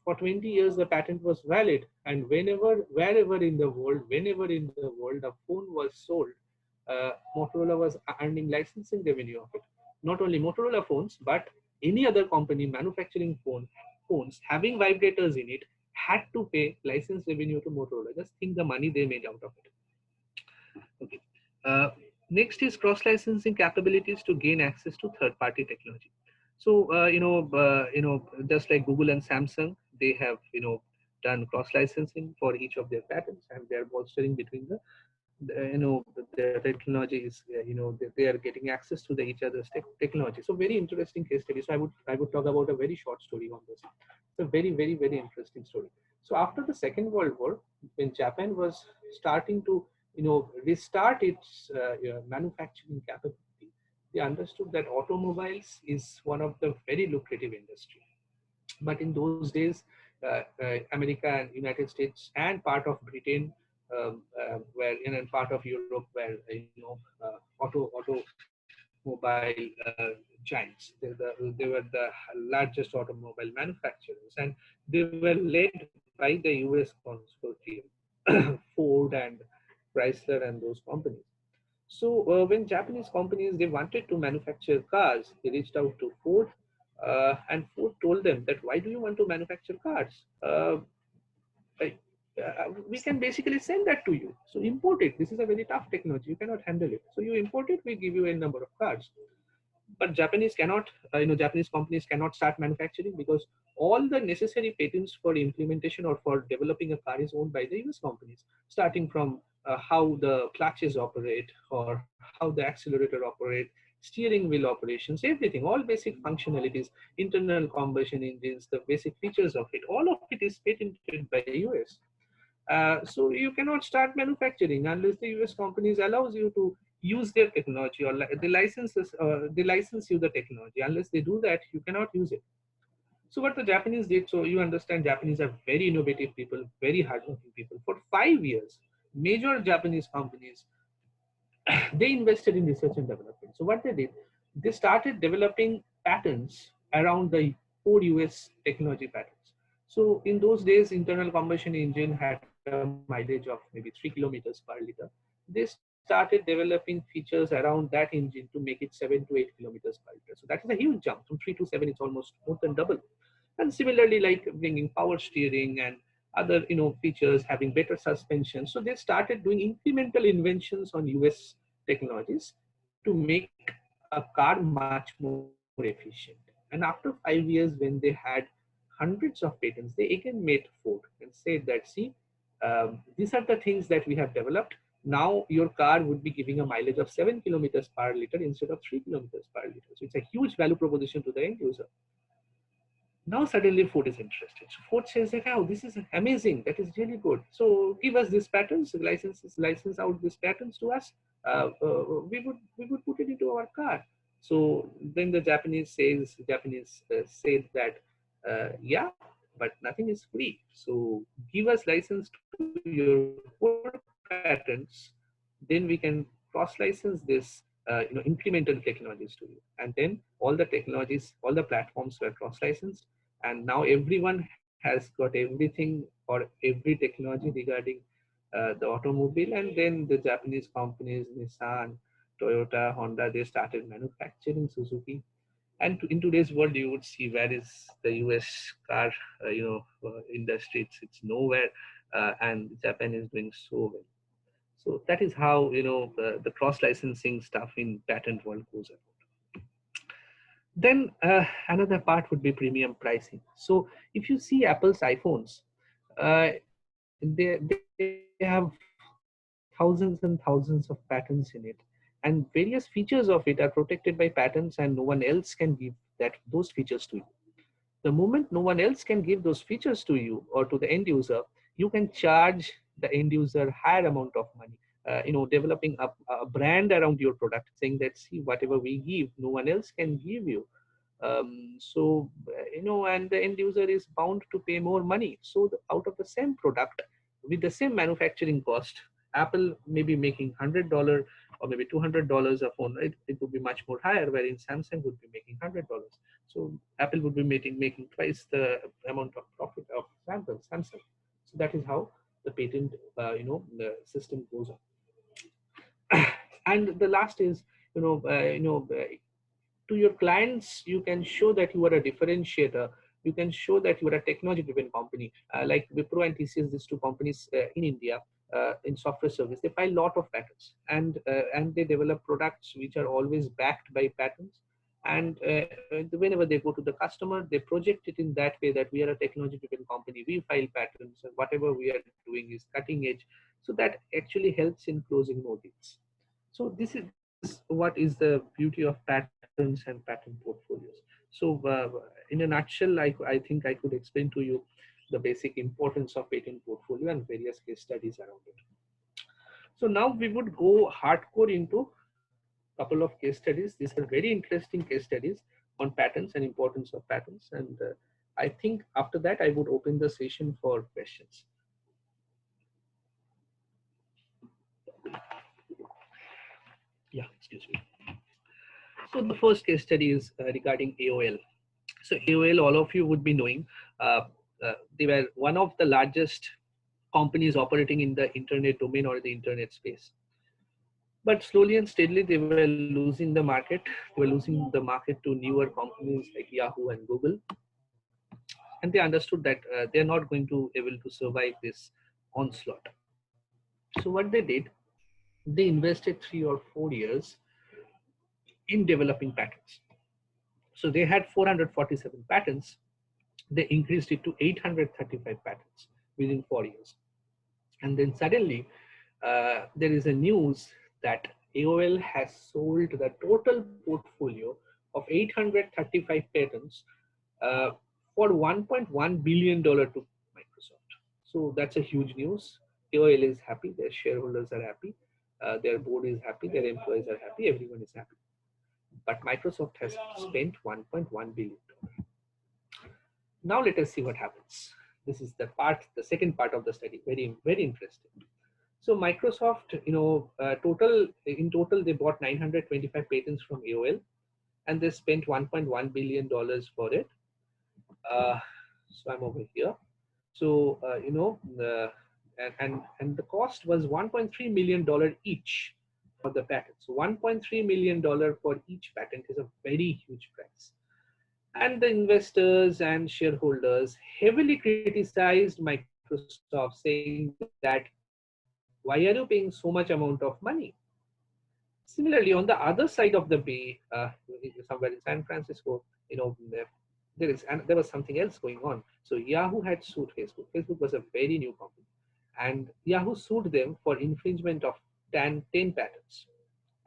for 20 years the patent was valid, and wherever in the world a phone was sold, Motorola was earning licensing revenue of it. Not only Motorola phones, but any other company manufacturing phones having vibrators in it had to pay license revenue to Motorola. Just think the money they made out of it. Okay. Next is cross-licensing capabilities to gain access to third-party technology. So just like Google and Samsung, they have done cross-licensing for each of their patents, and they are bolstering between their technology is they are getting access to each other's technology. So very interesting case study. So I would talk about a very short story on this. It's a very, very, very interesting story. So after the Second World War, when Japan was starting to restart its manufacturing capability, they understood that automobiles is one of the very lucrative industry. But in those days, America and United States and part of Britain were and part of Europe were automobile giants. They were the largest automobile manufacturers, and they were led by the US consortium, Ford and Chrysler and those companies. So when Japanese companies, they wanted to manufacture cars, they reached out to Ford. And Ford told them that, why do you want to manufacture cars? We can basically send that to you. So import it. This is a very tough technology. You cannot handle it. So you import it, we give you a number of cars. But Japanese cannot, Japanese companies cannot start manufacturing because all the necessary patents for implementation or for developing a car is owned by the US companies, starting from how the clutches operate or how the accelerator operate, steering wheel operations, everything, all basic functionalities, internal combustion engines, the basic features of it, all of it is patented by the US. So you cannot start manufacturing unless the US companies allows you to use their technology, or they license you the technology. Unless they do that, you cannot use it. So what the Japanese did, so you understand, Japanese are very innovative people, very hardworking people. For 5 years, major Japanese companies, they invested in research and development. So what they did, they started developing patents around the 4 US technology patents. So in those days, internal combustion engine had a mileage of maybe 3 kilometers per liter. They started developing features around that engine to make it 7 to 8 kilometers per liter. So that is a huge jump. From 3 to 7, it's almost more than double. And similarly, like bringing power steering and other features, having better suspension. So they started doing incremental inventions on US technologies to make a car much more efficient. And after 5 years, when they had hundreds of patents, they again met Ford and said that, see, these are the things that we have developed. Now your car would be giving a mileage of 7 kilometers per liter instead of 3 kilometers per liter. So it's a huge value proposition to the end user. Now suddenly Ford is interested. So Ford says that, oh, this is amazing. That is really good. So give us these patents, license out these patents to us. We would put it into our car. So then the Japanese said that, yeah, but nothing is free. So give us license to your core patents, then we can cross-license this incremental technologies to you. And then all the technologies, all the platforms were cross-licensed, and now everyone has got everything or every technology regarding the automobile. And then the Japanese companies, Nissan, Toyota, Honda, they started manufacturing Suzuki. And in today's world, you would see, where is the US car industry? It's nowhere, and Japan is doing so well. So that is how the cross-licensing stuff in patent world goes about. Then another part would be premium pricing. So if you see Apple's iPhones, they have thousands and thousands of patents in it, and various features of it are protected by patents, and no one else can give those features to you. The moment no one else can give those features to you or to the end user, you can charge the end user higher amount of money. Developing a brand around your product, saying that, see, whatever we give, no one else can give you. And the end user is bound to pay more money. So out of the same product with the same manufacturing cost, Apple may be making $100 or maybe $200 a phone. It would be much more higher, wherein Samsung would be making $100. So Apple would be making twice the amount of profit of Samsung. So that is how the patent the system goes on. And the last is to your clients, you can show that you are a differentiator. You can show that you are a technology-driven company. Like Wipro and TCS, these two companies in India, in software service, they file a lot of patents, and they develop products which are always backed by patents. And whenever they go to the customer, they project it in that way, that we are a technology-driven company. We file patents, and whatever we are doing is cutting edge. So that actually helps in closing more deals. So this is what is the beauty of patents and patent portfolios. So in a nutshell, I think I could explain to you the basic importance of patent portfolio and various case studies around it. So now we would go hardcore into a couple of case studies. These are very interesting case studies on patents and importance of patents. And I think after that, I would open the session for questions. Yeah, excuse me. So the first case study is regarding AOL. So AOL, all of you would be knowing, they were one of the largest companies operating in the internet domain or the internet space. But slowly and steadily, they were losing the market. They were losing the market to newer companies like Yahoo and Google. And they understood that they're not going to able to survive this onslaught. So what they did, they invested 3 or 4 years in developing patents. So they had 447 patents. They increased it to 835 patents within 4 years. And then suddenly there is a news that AOL has sold the total portfolio of 835 patents for $1.1 billion to Microsoft. So that's a huge news. AOL is happy, their shareholders are happy, their board is happy, their employees are happy, everyone is happy. But Microsoft has spent $1.1 billion. Now let us see what happens. This is the second part of the study, very, very interesting. So Microsoft, in total, they bought 925 patents from AOL, and they spent $1.1 billion for it. So I'm over here. So and the cost was $1.3 million each for the patent. So $1.3 million for each patent is a very huge price. And the investors and shareholders heavily criticized Microsoft, saying that why are you paying so much amount of money? Similarly, on the other side of the bay, somewhere in San Francisco, there was something else going on. So Yahoo had sued Facebook. Facebook was a very new company, and Yahoo sued them for infringement of 10 patents.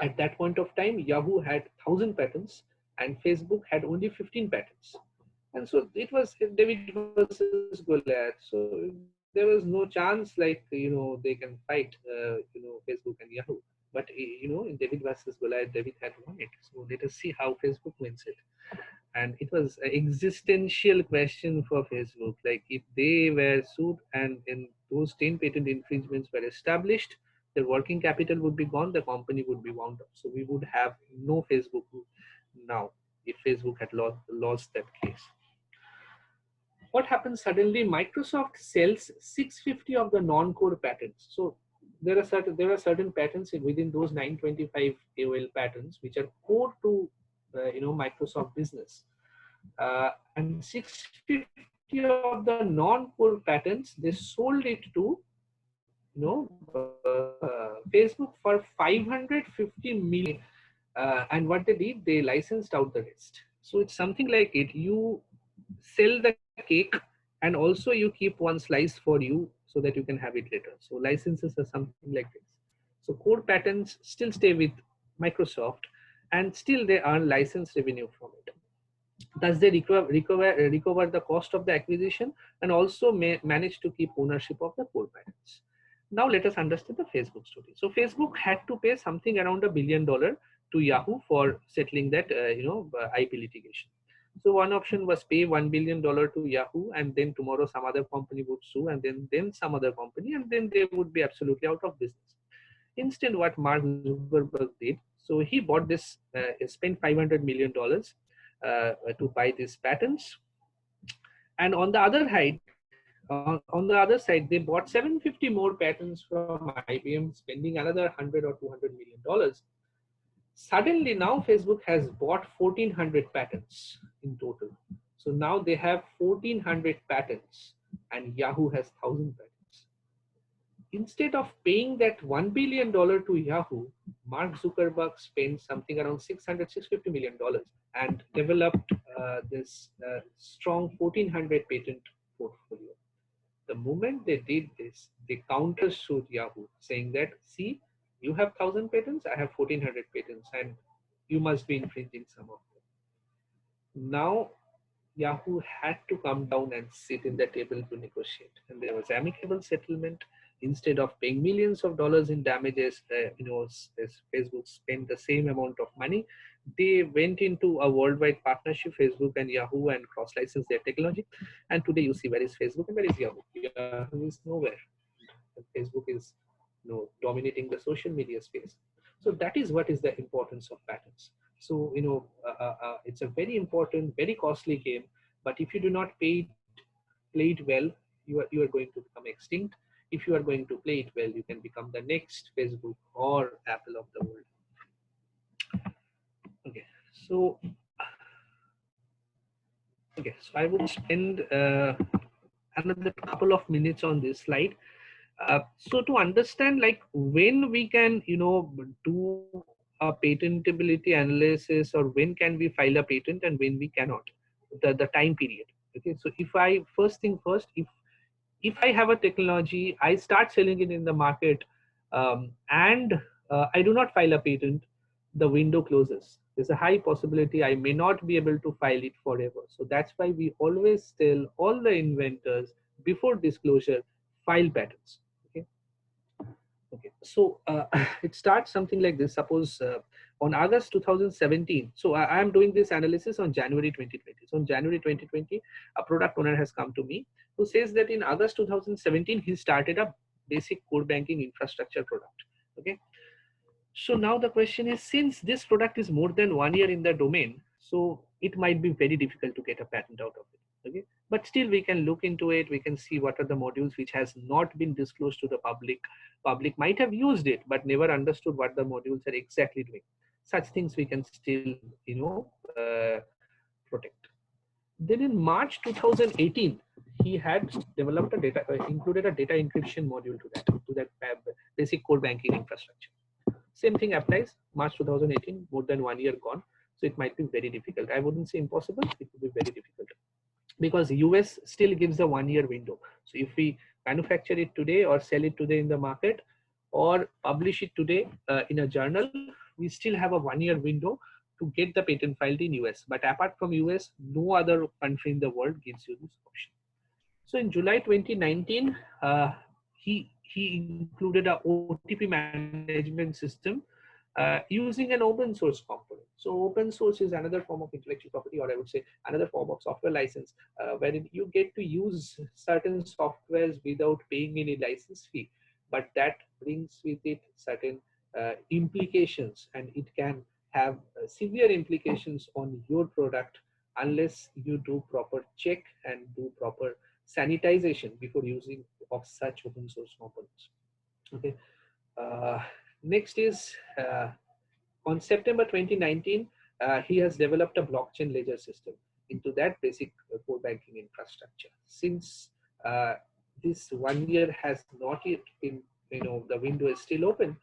At that point of time, Yahoo had 1,000 patents, and Facebook had only 15 patents. And so it was David versus Goliath. So there was no chance, like, they can fight, Facebook and Yahoo. But, in David versus Goliath, David had won it. So let us see how Facebook wins it. And it was an existential question for Facebook. Like, if they were sued and in those 10 patent infringements were established, their working capital would be gone, the company would be wound up. So we would have no Facebook now if Facebook had lost that case. What happens suddenly? Microsoft sells 650 of the non-core patents. So there are certain patents within those 925 AOL patents which are core to Microsoft business, and 650 of the non-core patents, they sold it to Facebook for 550 million, and what they did, they licensed out the rest. So it's something like it, you sell the cake and also you keep one slice for you so that you can have it later. So licenses are something like this. So core patents still stay with Microsoft and still they earn license revenue from it. Thus they recover the cost of the acquisition and also manage to keep ownership of the core patents. Now let us understand the Facebook story. So Facebook had to pay something around $1 billion to Yahoo for settling that IP litigation. So one option was pay $1 billion to Yahoo, and then tomorrow some other company would sue, and then some other company, and then they would be absolutely out of business. Instead, what Mark Zuckerberg did, so he bought this, spent $500 million to buy these patents, and on the other side, they bought 750 more patents from IBM, spending another $100 or $200 million. Suddenly now Facebook has bought 1,400 patents in total. So now they have 1,400 patents and Yahoo has 1,000 patents. Instead of paying that $1 billion to Yahoo, Mark Zuckerberg spent something around $650 million and developed this strong 1,400 patent portfolio. The moment they did this, they countersued Yahoo, saying that, see, you have 1,000 patents, I have 1,400 patents, and you must be infringing some of them. Now, Yahoo had to come down and sit in the table to negotiate, and there was amicable settlement. Instead of paying millions of dollars in damages, as Facebook spent the same amount of money, they went into a worldwide partnership, Facebook and Yahoo, and cross-licensed their technology. And today you see, where is Facebook and where is Yahoo? Yahoo is nowhere. And Facebook is dominating the social media space. So that is what is the importance of patents. So it's a very important, very costly game. But if you do not play it well, you are going to become extinct. if you are going to play it well, you can become the next Facebook or Apple of the world. Okay, so I would spend another couple of minutes on this slide. So to understand like when we can, do a patentability analysis, or when can we file a patent and when we cannot, the time period. Okay, so if I first thing first, if I have a technology, I start selling it in the market, and I do not file a patent, the window closes. There's a high possibility I may not be able to file it forever. So that's why we always tell all the inventors before disclosure, file patents. Okay. Okay. So it starts something like this. Suppose on August 2017, so I am doing this analysis on January 2020. So on January 2020, a product owner has come to me who says that in August 2017, he started a basic core banking infrastructure product. Okay. So now the question is, since this product is more than 1 year in the domain, so it might be very difficult to get a patent out of it. Okay, but still we can look into it. We can see what are the modules which has not been disclosed to the public. Public might have used it, but never understood what the modules are exactly doing. Such things we can still, protect. Then in March 2018, he had developed a data, included a data encryption module to that basic core banking infrastructure. Same thing applies. March 2018, more than 1 year gone. So it might be very difficult. I wouldn't say impossible. It would be very difficult because US still gives a 1 year window. So if we manufacture it today or sell it today in the market or publish it today in a journal, we still have a 1 year window to get the patent filed in US. But apart from US, no other country in the world gives you this option. So in July 2019, he included a OTP management system using an open source component. So open source is another form of intellectual property, or I would say another form of software license, wherein you get to use certain softwares without paying any license fee, but that brings with it certain implications, and it can have severe implications on your product unless you do proper check and do proper sanitization before using of such open source components. Okay. Next is on September 2019, he has developed a blockchain ledger system into that basic core banking infrastructure. Since this 1 year has not yet been, the window is still open,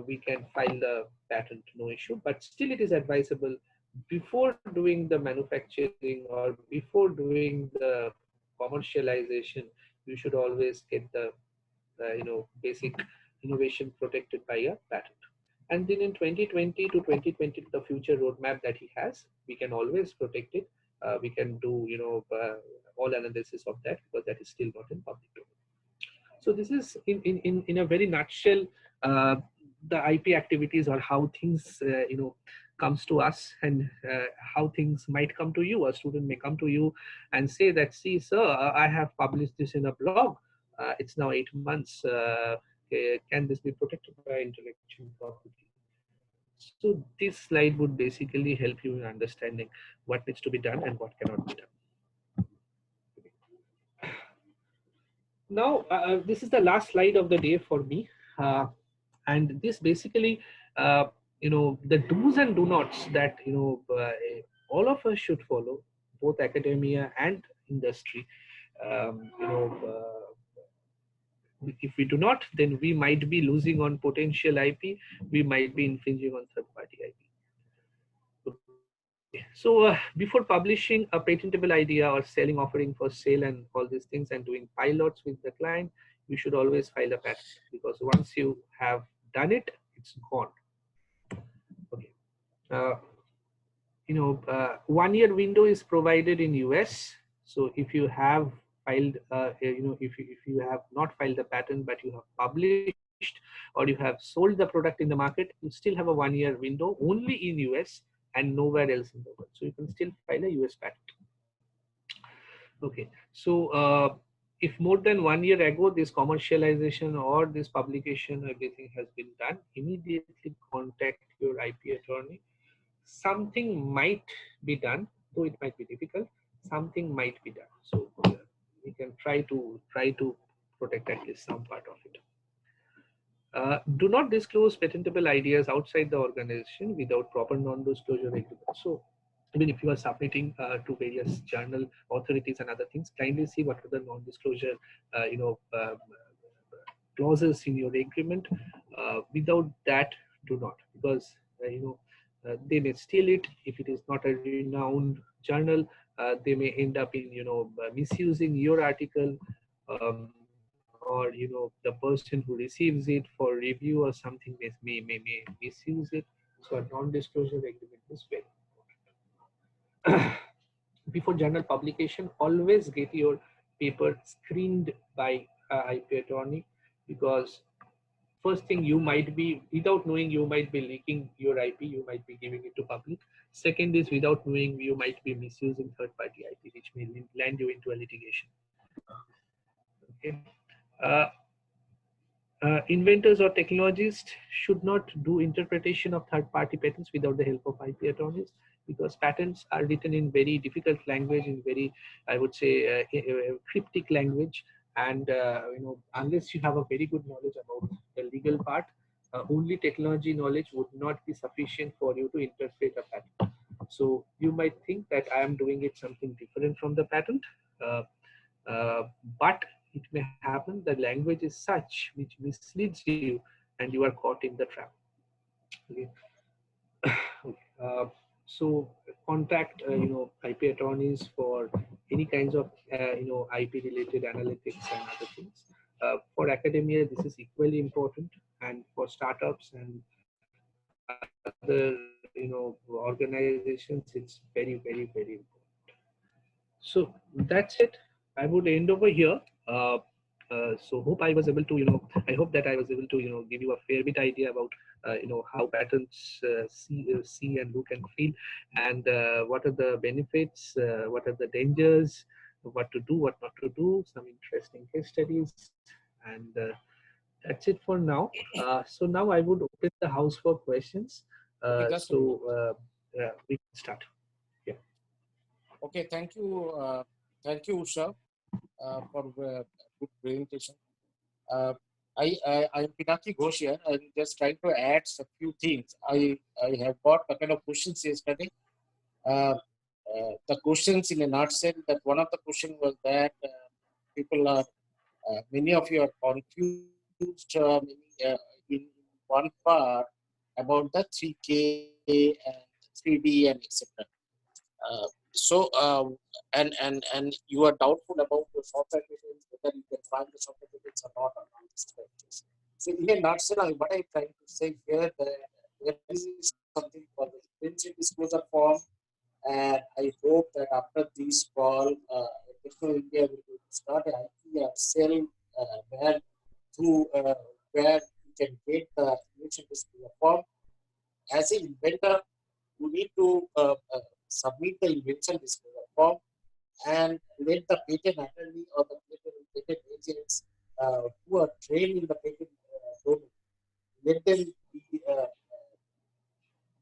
we can file the patent, no issue, but still it is advisable before doing the manufacturing or before doing the commercialization, you should always get the basic innovation protected by a patent. And then in 2020 to 2020, the future roadmap that he has, we can always protect it. We can do all analysis of that because that is still not in public domain. So this is in a very nutshell the IP activities, or how things comes to us, and how things might come to you. A student may come to you and say that, see sir, I have published this in a blog, it's now 8 months, can this be protected by intellectual property? So this slide would basically help you in understanding what needs to be done and what cannot be done. Now this is the last slide of the day for me, and this basically the do's and do nots that all of us should follow, both academia and industry. If we do not, then we might be losing on potential IP, we might be infringing on third-party IP. So before publishing a patentable idea or selling, offering for sale and all these things and doing pilots with the client, you should always file a patent, because once you have done it, it's gone. Okay. 1 year window is provided in US. So if you have filed, if you have not filed the patent, but you have published or you have sold the product in the market, you still have a 1 year window only in US and nowhere else in the world. So you can still file a US patent. Okay. So if more than 1 year ago this commercialization or this publication, everything has been done, immediately contact your IP attorney. Something might be done, though it might be difficult. Something might be done. So we can try to protect at least some part of it. Do not disclose patentable ideas outside the organization without proper non-disclosure agreement. So even if you are submitting to various journal authorities and other things, kindly see what are the non-disclosure clauses in your agreement. Without that, do not, because they may steal it. If it is not a renowned journal, they may end up in misusing your article, or the person who receives it for review or something may misuse it. So a non-disclosure agreement is very important. Before journal publication, always get your paper screened by IP attorney, because first thing, you might be, without knowing, you might be leaking your IP, you might be giving it to public. Second is, without knowing, you might be misusing third-party IP, which may land you into a litigation. Okay. Inventors or technologists should not do interpretation of third-party patents without the help of IP attorneys, because patents are written in very difficult language, in very, I would say, cryptic language, and unless you have a very good knowledge about the legal part, only technology knowledge would not be sufficient for you to interpret a patent. So you might think that I am doing it something different from the patent, but it may happen the language is such which misleads you and you are caught in the trap. Okay. Okay. So contact IP attorneys for any kinds of IP related analytics and other things. For academia, this is equally important, and for startups and other organizations, it's very, very, very important. So that's it. I would end over here. So hope I was able to, I hope that I was able to, give you a fair bit idea about, how patents see and look and feel, and what are the benefits, what are the dangers, what to do, what not to do, some interesting case studies, and that's it for now. So now I would open the house for questions. We can start. Yeah. Okay, thank you, Usha, for good presentation. I am Pinaki Ghosh here. I'm just trying to add a few things. I have got a couple of questions yesterday. The questions in a nutshell, that one of the questions was that people are, many of you are confused in one part about the 3K and 3D and etc. And you are doubtful about the software patents, whether you can find the software patents or not on this patents. So in a nutshell, what I'm trying to say here, that there is something called the Infringement disclosure form, and I hope that after this call, Techno India will start an IPMSL where you can get the Infringement disclosure form. As an inventor, you need to submit the invention disclosure form and let the patent attorney or the patent agents who are trained in the patent domain, let them be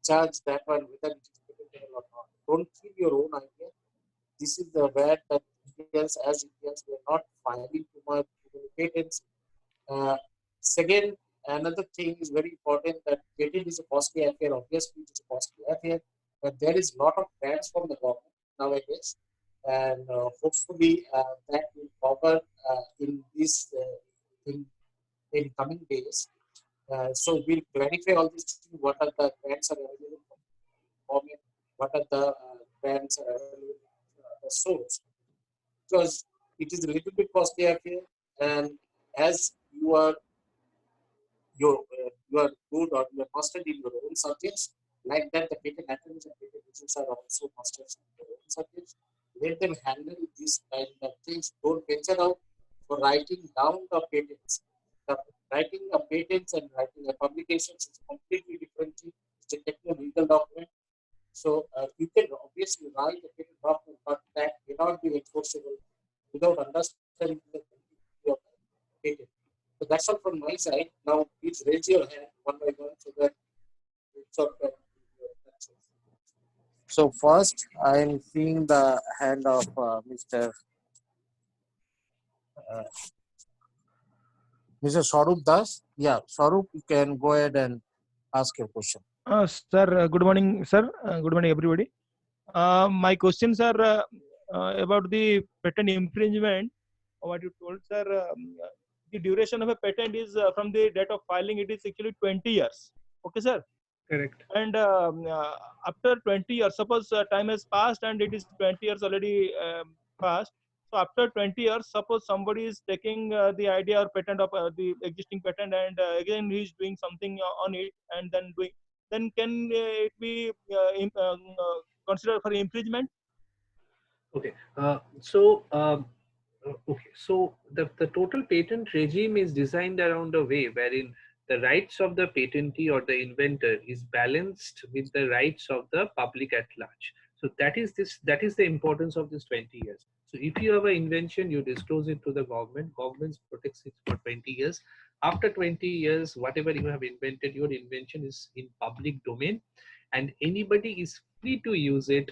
charge that one whether it is patentable or not. Don't keep your own idea. This is the where that Indians, as Indians, we are not filing too much patents. Second, another thing is very important, that patent is a costly affair. Obviously, it is a costly affair, but there is a lot of grants from the government nowadays, and hopefully that will cover in this in coming days. So we'll clarify all these things. What are the grants are available from the government? What are the grants are available from the source? Because it is a little bit costly affair, and as you are good or you are mastered in your own subjects, like that the patent attorneys and patent agents are also masters in their own subjects. Let them handle these kind of things. Don't venture out for writing down the patents. Writing a patents and writing a publications is a completely different thing. It's a techno-legal document. So you can obviously write a patent document, but that cannot be enforceable without understanding the patent. So that's all from my side. Now please raise your hand one by one so that it's sort of. So first, I am seeing the hand of Mr. Mr. Swarup Das. Yeah, Swarup, you can go ahead and ask your question. Sir, good morning, sir. Good morning, everybody. My questions are about the patent infringement. What you told, sir, the duration of a patent is from the date of filing, it is actually 20 years. Okay, sir. Correct. And after 20 years, suppose time has passed and it is 20 years already passed. So after 20 years, suppose somebody is taking the idea or patent of the existing patent, and again he is doing something on it, and then can it be considered for infringement? Okay. Okay. So the total patent regime is designed around a way wherein the rights of the patentee or the inventor is balanced with the rights of the public at large. So that is the importance of this 20 years. So if you have an invention, you disclose it to the government. Government protects it for 20 years. After 20 years, whatever you have invented, your invention is in public domain, and anybody is free to use it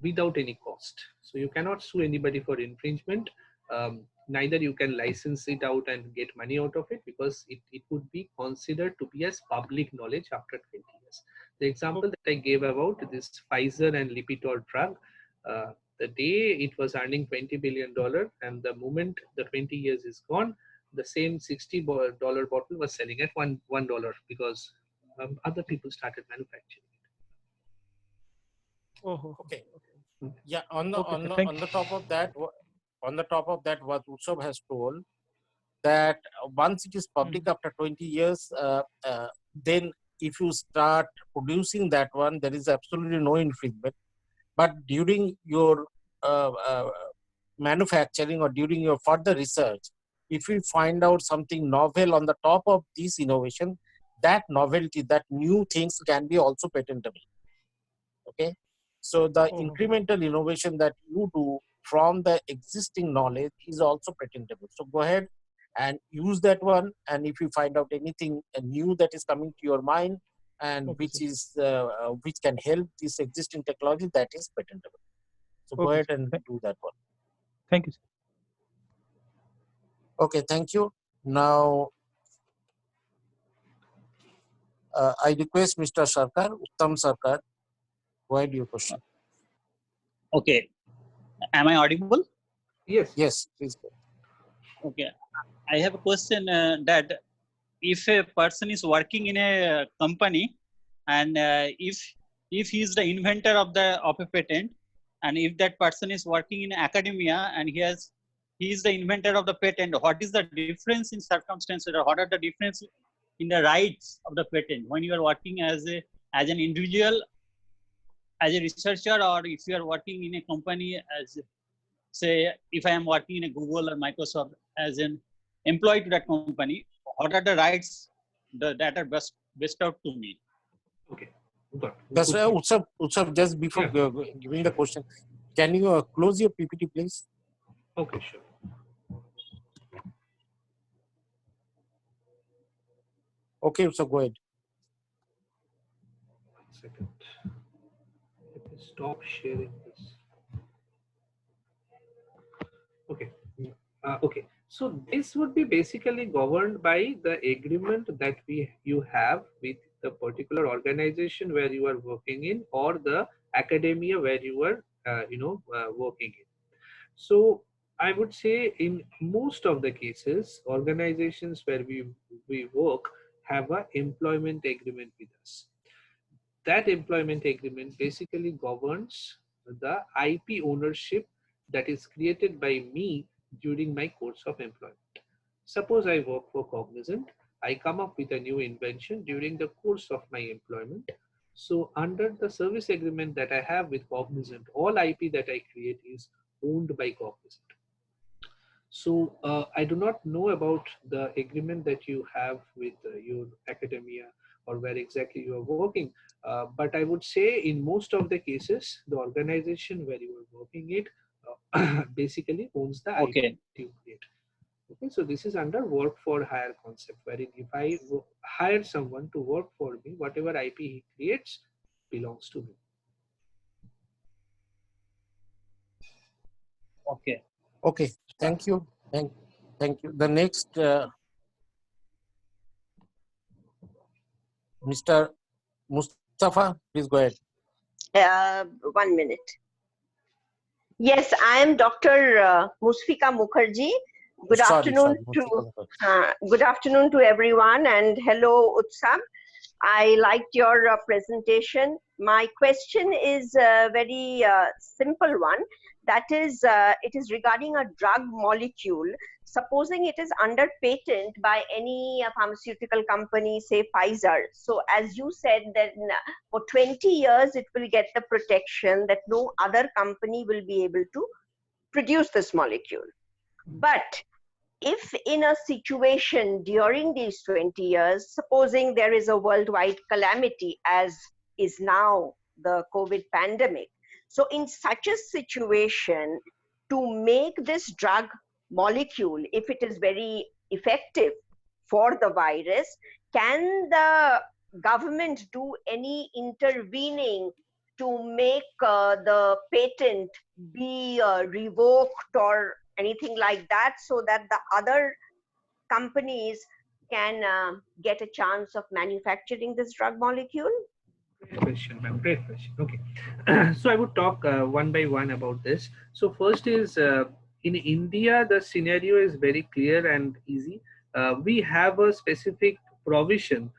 without any cost. So you cannot sue anybody for infringement. Neither you can license it out and get money out of it, because it would be considered to be as public knowledge after 20 years. The example that I gave about this Pfizer and Lipitor drug, the day it was earning $20 billion, and the moment the 20 years is gone, the same $60 bottle was selling at $1 because other people started manufacturing it. Oh, Okay. Yeah. On the top of that, what Utsav has told, that once it is public after 20 years, then if you start producing that one, there is absolutely no infringement. But during your manufacturing or during your further research, if you find out something novel on the top of this innovation, that novelty, that new things can be also patentable. Okay. So the incremental innovation that you do from the existing knowledge is also patentable. So go ahead and use that one. And if you find out anything new that is coming to your mind and which can help this existing technology, that is patentable. So go ahead and do that one. Thank you, sir. Okay, thank you. Now, I request Mr. Sarkar, Uttam Sarkar, go ahead your question. Okay. Am I audible? Yes. Yes, please go. Okay. I have a question that if a person is working in a company, and if he is the inventor of a patent, and if that person is working in academia and he is the inventor of the patent, what is the difference in circumstances, or what are the difference in the rights of the patent when you are working as an individual, as a researcher, or if you are working in a company as, say, if I am working in a Google or Microsoft as an employee to that company, what are the rights that are best out to me? Okay. That's right. Utsav, just before giving the question, can you close your PPT, please? Okay, sure. Okay, Utsav, go ahead. 1 second. Let me stop sharing this. Okay. Okay. So this would be basically governed by the agreement that you have with the particular organization where you are working in, or the academia where you are working in. So I would say in most of the cases, organizations where we work have an employment agreement with us. That employment agreement basically governs the IP ownership that is created by me during my course of employment. Suppose I work for Cognizant, I come up with a new invention during the course of my employment. So under the service agreement that I have with Cognizant, all IP that I create is owned by Cognizant. So I do not know about the agreement that you have with your academia or where exactly you are working. But I would say in most of the cases, the organization where you are working it basically owns the IP you create. Okay, so this is under work for hire concept, wherein if I hire someone to work for me, whatever IP he creates belongs to me. Okay. Okay, thank you. Thank you. The next Mr. Mustafa, please go ahead. 1 minute. Yes, I am Dr. Musfika Mukherjee. Good afternoon to everyone, and hello Utsam. I liked your presentation. My question is a very simple one. That is, it is regarding a drug molecule. Supposing it is under patent by any pharmaceutical company, say Pfizer. So as you said, that for 20 years, it will get the protection that no other company will be able to produce this molecule. But if in a situation during these 20 years, supposing there is a worldwide calamity as is now the COVID pandemic, so in such a situation, to make this drug molecule, if it is very effective for the virus, can the government do any intervening to make the patent be revoked or anything like that, so that the other companies can get a chance of manufacturing this drug molecule? Great question, ma'am. Great question. Okay. So I would talk one by one about this. So first is in India, the scenario is very clear and easy. We have a specific provision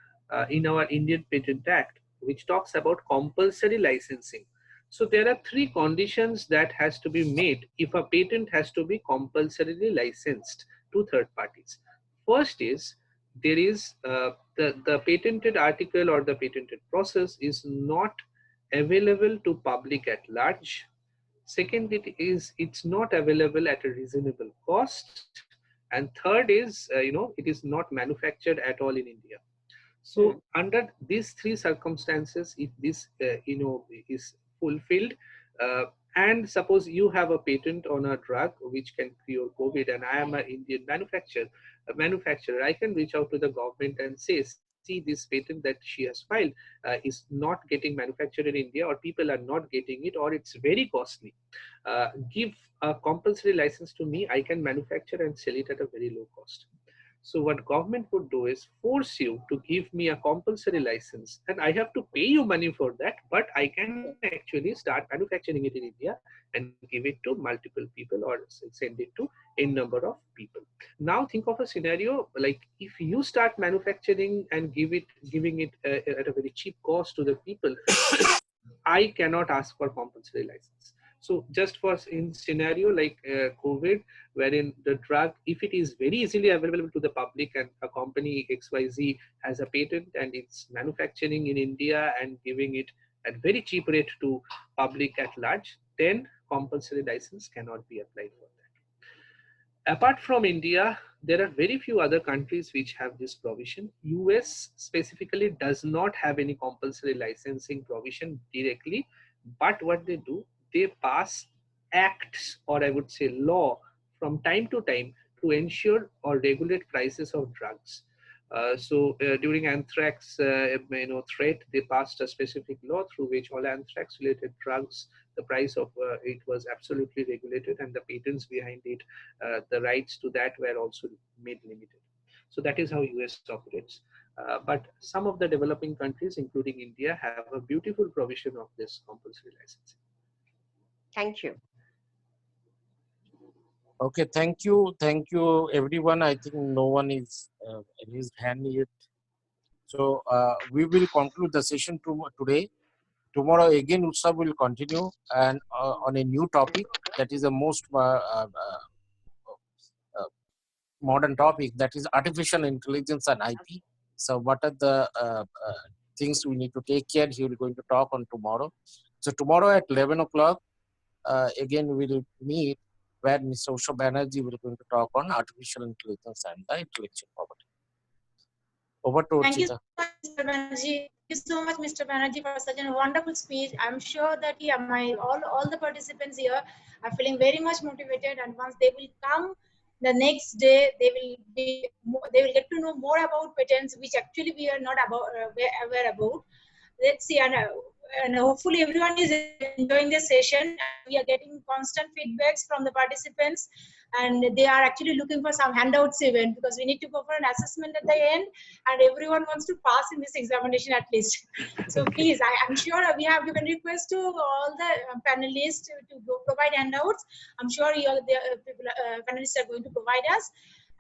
in our Indian Patent Act, which talks about compulsory licensing. So there are 3 conditions that has to be made if a patent has to be compulsorily licensed to third parties. First is there is the patented article or the patented process is not available to public at large. Second, it's not available at a reasonable cost. And third is, it is not manufactured at all in India. So under these 3 circumstances, if this, is fulfilled, and suppose you have a patent on a drug which can cure COVID, and I am an Indian manufacturer, I can reach out to the government and say, see, this patent that she has filed is not getting manufactured in India, or people are not getting it, or it's very costly. Give a compulsory license to me, I can manufacture and sell it at a very low cost. So what government would do is force you to give me a compulsory license, and I have to pay you money for that, but I can actually start manufacturing it in India and give it to multiple people or send it to a number of people. Now think of a scenario like if you start manufacturing and giving it at a very cheap cost to the people, I cannot ask for compulsory license. So just for in scenario like COVID, wherein the drug, if it is very easily available to the public and a company XYZ has a patent and it's manufacturing in India and giving it at very cheap rate to public at large, then compulsory license cannot be applied for that. Apart from India, there are very few other countries which have this provision. US specifically does not have any compulsory licensing provision directly, but what they do, they pass acts, or I would say law, from time to time to ensure or regulate prices of drugs. So during anthrax threat, they passed a specific law through which all anthrax related drugs, the price of it was absolutely regulated, and the patents behind it, the rights to that were also made limited. So that is how US operates. But some of the developing countries, including India, have a beautiful provision of this compulsory licensing. Thank you. Okay, thank you everyone. I think no one is raised hand yet. So we will conclude the session today. Tomorrow again Utsav will continue and on a new topic that is the most modern topic, that is artificial intelligence and IP. So what are the things we need to take care? He will going to talk on tomorrow. So tomorrow at 11 o'clock again we will meet where Mr. Usha Banerjee will going to talk on artificial intelligence and the intellectual property. Over to Thank you Chita. so much, Mr. Banerjee. Thank you so much, Mr. Banerjee, for such a wonderful speech. I'm sure that all the participants here are feeling very much motivated, and once they will come the next day, they will get to know more about patents, which actually we are not aware about. Let's see, and hopefully everyone is enjoying this session. We are getting constant feedbacks from the participants. and they are actually looking for some handouts even, because we need to go for an assessment at the end, and everyone wants to pass in this examination at least. So please, I'm sure we have given request to all the panelists to go provide handouts. I'm sure panelists are going to provide us.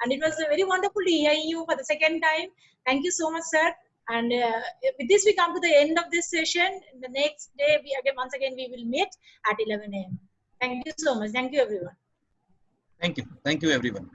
And it was very wonderful to hear you for the second time. Thank you so much, sir. And with this, we come to the end of this session. The next day, once again, we will meet at 11 a.m. Thank you so much. Thank you, everyone. Thank you. Thank you, everyone.